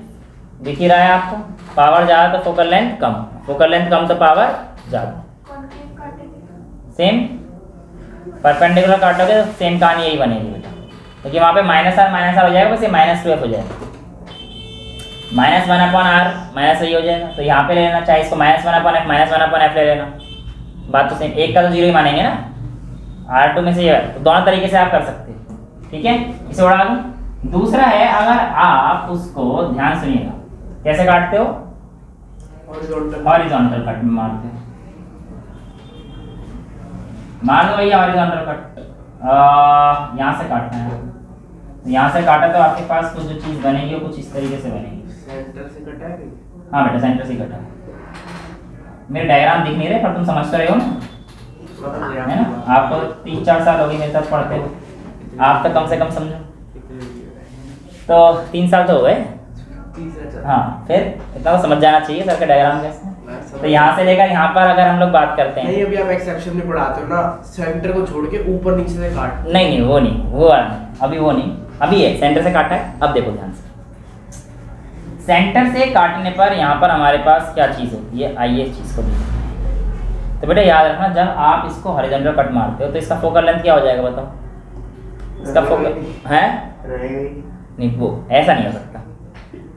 दिख ही रहा है आपको। पावर ज़्यादा तो फोकल लेंथ कम, फोकल लेंथ कम तो पावर ज़्यादा। सेम परपेंडिकुलर काटोगे तो सेम कहानी यही बनेगी बेटा, क्योंकि वहाँ पे -r हो जाएगा, बस ये -2f हो जाएगा। -1/r माइनस वही हो जाएगा, तो यहाँ पे ले लेना, चाहे इसको -1/f -1/f ले लेना, बात तो सेम, एक का तो 0 ही मानेंगे ना, R2 में से ये, तो दोनों तरीके से आप कर सकते हैं, ठीक है। इसे उड़ा दूं। दूसरा है, अगर आप उसको ध्यान सुनिएगा कैसे काटते हो, हॉरिजॉन्टल कट में मारते हो, मान लो भैया हॉरिजॉन्टल कट यहाँ से काटना है, यहाँ से काटा तो आपके पास कुछ जो चीज बनेगी वो कुछ इस तरीके से बनेगी। सेंटर से कटा है? हाँ बेटा सेंटर से कटा है। मेरे डायग्राम दिख नहीं रहे पर तुम समझ तो रहे हो ना, है ना। आपको 3-4 साल हो गए मेरे साथ पढ़ते हो, आप तो कम से कम समझो, तो 3 साल तो हो गए। हाँ फिर इतना तो समझ जाना चाहिए सर के डायग्राम कैसे। तो यहाँ से लेकर यहाँ पर अगर हम लोग बात करते हैं, नहीं अभी आप एक्सेप्शन में पढ़ाते हो ना, सेंटर को छोड़ के ऊपर नीचे से काट। नहीं वो नहीं, वो वाला नहीं, अभी वो नहीं, अभी ये सेंटर से काटा है। अब देखो ध्यान से, सेंटर से काटने पर यहाँ पर हमारे पास क्या चीज़ होती है, आइए इस चीज़ को देखते। तो बेटा याद रखना, जब आप इसको हॉरिजॉन्टल कट मारते हो तो इसका फोकल लेंथ क्या हो जाएगा बताओ, इसका फोकल है नहीं, वो ऐसा नहीं हो सकता,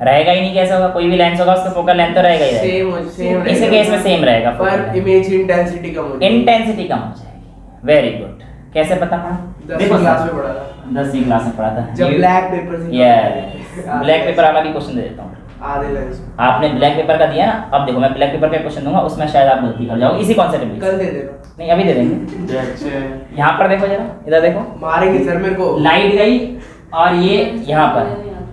रहेगा ही नहीं, कैसे होगा, कोई भी लेंस होगा उसका फोकल लेंथ तो रहेगा ही रहेगा, सेम इसी केस में सेम रहेगा, पर इमेज की इंटेंसिटी कम हो जाएगी। इंटेंसिटी कम हो जाएगी। वेरी गुड, कैसे पता पड़ा, 10वीं क्लास में पढ़ा था, 10वीं क्लास में पढ़ा था जब ब्लैक पेपर से। यस, ब्लैक पेपर वाला भी क्वेश्चन दे देता हूँ। आधे लेंस आपने ब्लैक पेपर का दिया ना, अब देखो मैं ब्लैक पेपर का क्वेश्चन दूंगा, उसमें शायद आप गलती कर जाओगे, इसी कॉन्सेप्ट में। कल दे देना, नहीं अभी दे देंगे। यहाँ पर देखो जरा, इधर देखो, मारेंगे सर मेरे को। लाइट गई और ये यहाँ पर,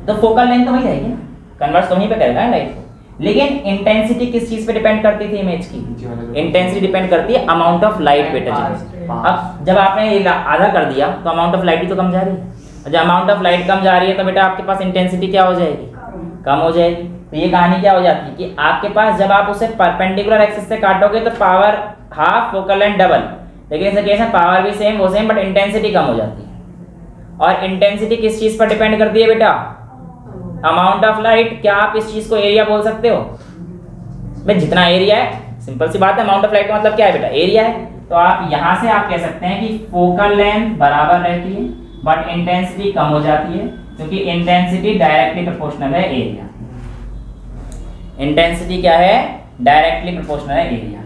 तो फोकल लेंथ तो वही रहेगी ना, कन्वर्स तो वहीं पे करेगा लाइट को, लेकिन इंटेंसिटी किस चीज पे डिपेंड करती थी इमेज की, इंटेंसिटी डिपेंड करती है अमाउंट ऑफ लाइट बेटा जी। अब जब आपने ये आधा कर दिया तो अमाउंट ऑफ लाइट भी तो कम जा रही है, और जब अमाउंट ऑफ लाइट कम जा रही है तो बेटा आपके पास इंटेंसिटी क्या हो जाएगी, कम हो जाएगी। तो ये कहानी क्या हो जाती है कि आपके पास जब आप उसे परपेंडिकुलर एक्सिस से काटोगे तो power half, focal length double, लेकिन इस केस में पावर भी सेम वो सेम, बट इंटेंसिटी कम हो जाती है। और इंटेंसिटी किस चीज पर डिपेंड करती है बेटा, अमाउंट ऑफ लाइट। क्या आप इस चीज को एरिया बोल सकते हो भाई, जितना एरिया है, सिंपल सी बात है, अमाउंट ऑफ लाइट का मतलब क्या है बेटा, एरिया है। तो आप यहाँ से आप कह सकते हैं कि फोकल लेंथ बराबर रहती है बट इंटेंसिटी कम हो जाती है, क्योंकि इंटेंसिटी डायरेक्टली प्रोपोर्शनल है एरिया। इंटेंसिटी क्या है, डायरेक्टली प्रोपोर्शनल है एरिया।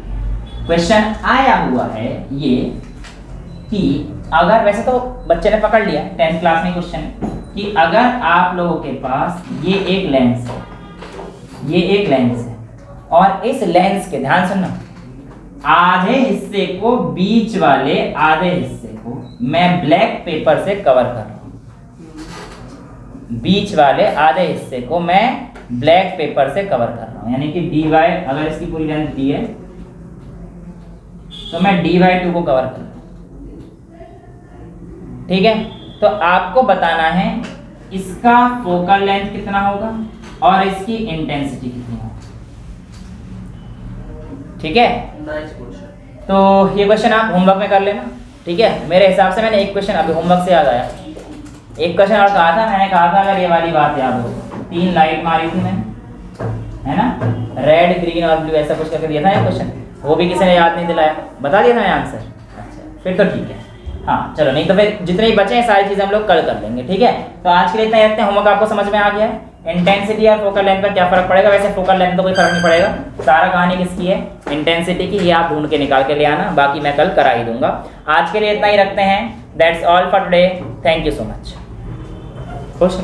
क्वेश्चन आया हुआ है ये कि अगर, वैसे तो बच्चे ने पकड़ लिया 10th क्लास में क्वेश्चन है कि अगर आप लोगों के पास ये एक लेंस है, ये एक लेंस है, और इस लेंस के, ध्यान सुनना, आधे हिस्से को, बीच वाले आधे हिस्से को मैं ब्लैक पेपर से कवर कर रहा हूं, बीच वाले आधे हिस्से को मैं ब्लैक पेपर से कवर कर रहा हूं, यानी कि dy, अगर इसकी पूरी लेंथ दी है तो मैं dy2 को कवर कर रहा हूं, ठीक है। तो आपको बताना है इसका फोकल लेंथ कितना होगा और इसकी इंटेंसिटी कितनी होगी, ठीक है। तो ये क्वेश्चन आप होमवर्क में कर लेना, ठीक है। मेरे हिसाब से मैंने एक क्वेश्चन अभी होमवर्क से याद आया, एक क्वेश्चन और कहा था, मैंने कहा था अगर ये वाली बात याद हो, 3 लाइट मारी थी मैंने, है ना, रेड, ग्रीन और ब्लू, ऐसा कुछ करके दिया था ये क्वेश्चन, वो भी किसी ने याद नहीं दिलाया, बता दिया था मैं आंसर। अच्छा फिर तो ठीक है, हाँ चलो, नहीं तो फिर जितने ही बचे हैं सारी चीज़ें हम लोग कल कर लेंगे, ठीक है। तो आज के लिए इतना ही रखते हैं, होमवर्क आपको समझ में आ गया है। इंटेंसिटी और फोकल लेंथ पर क्या फर्क पड़ेगा, वैसे फोकल लेंथ तो कोई फर्क नहीं पड़ेगा, सारा कहानी किसकी है, इंटेंसिटी की, ये आप ढूंढ के निकाल के ले आना, बाकी मैं कल करा ही दूंगा। आज के लिए इतना ही रखते हैं, that's all for today, thank you so much. खुश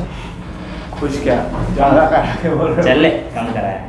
खुश क्या, ज़्यादा करा के बोल रहे हो। चल ले, कम कराया।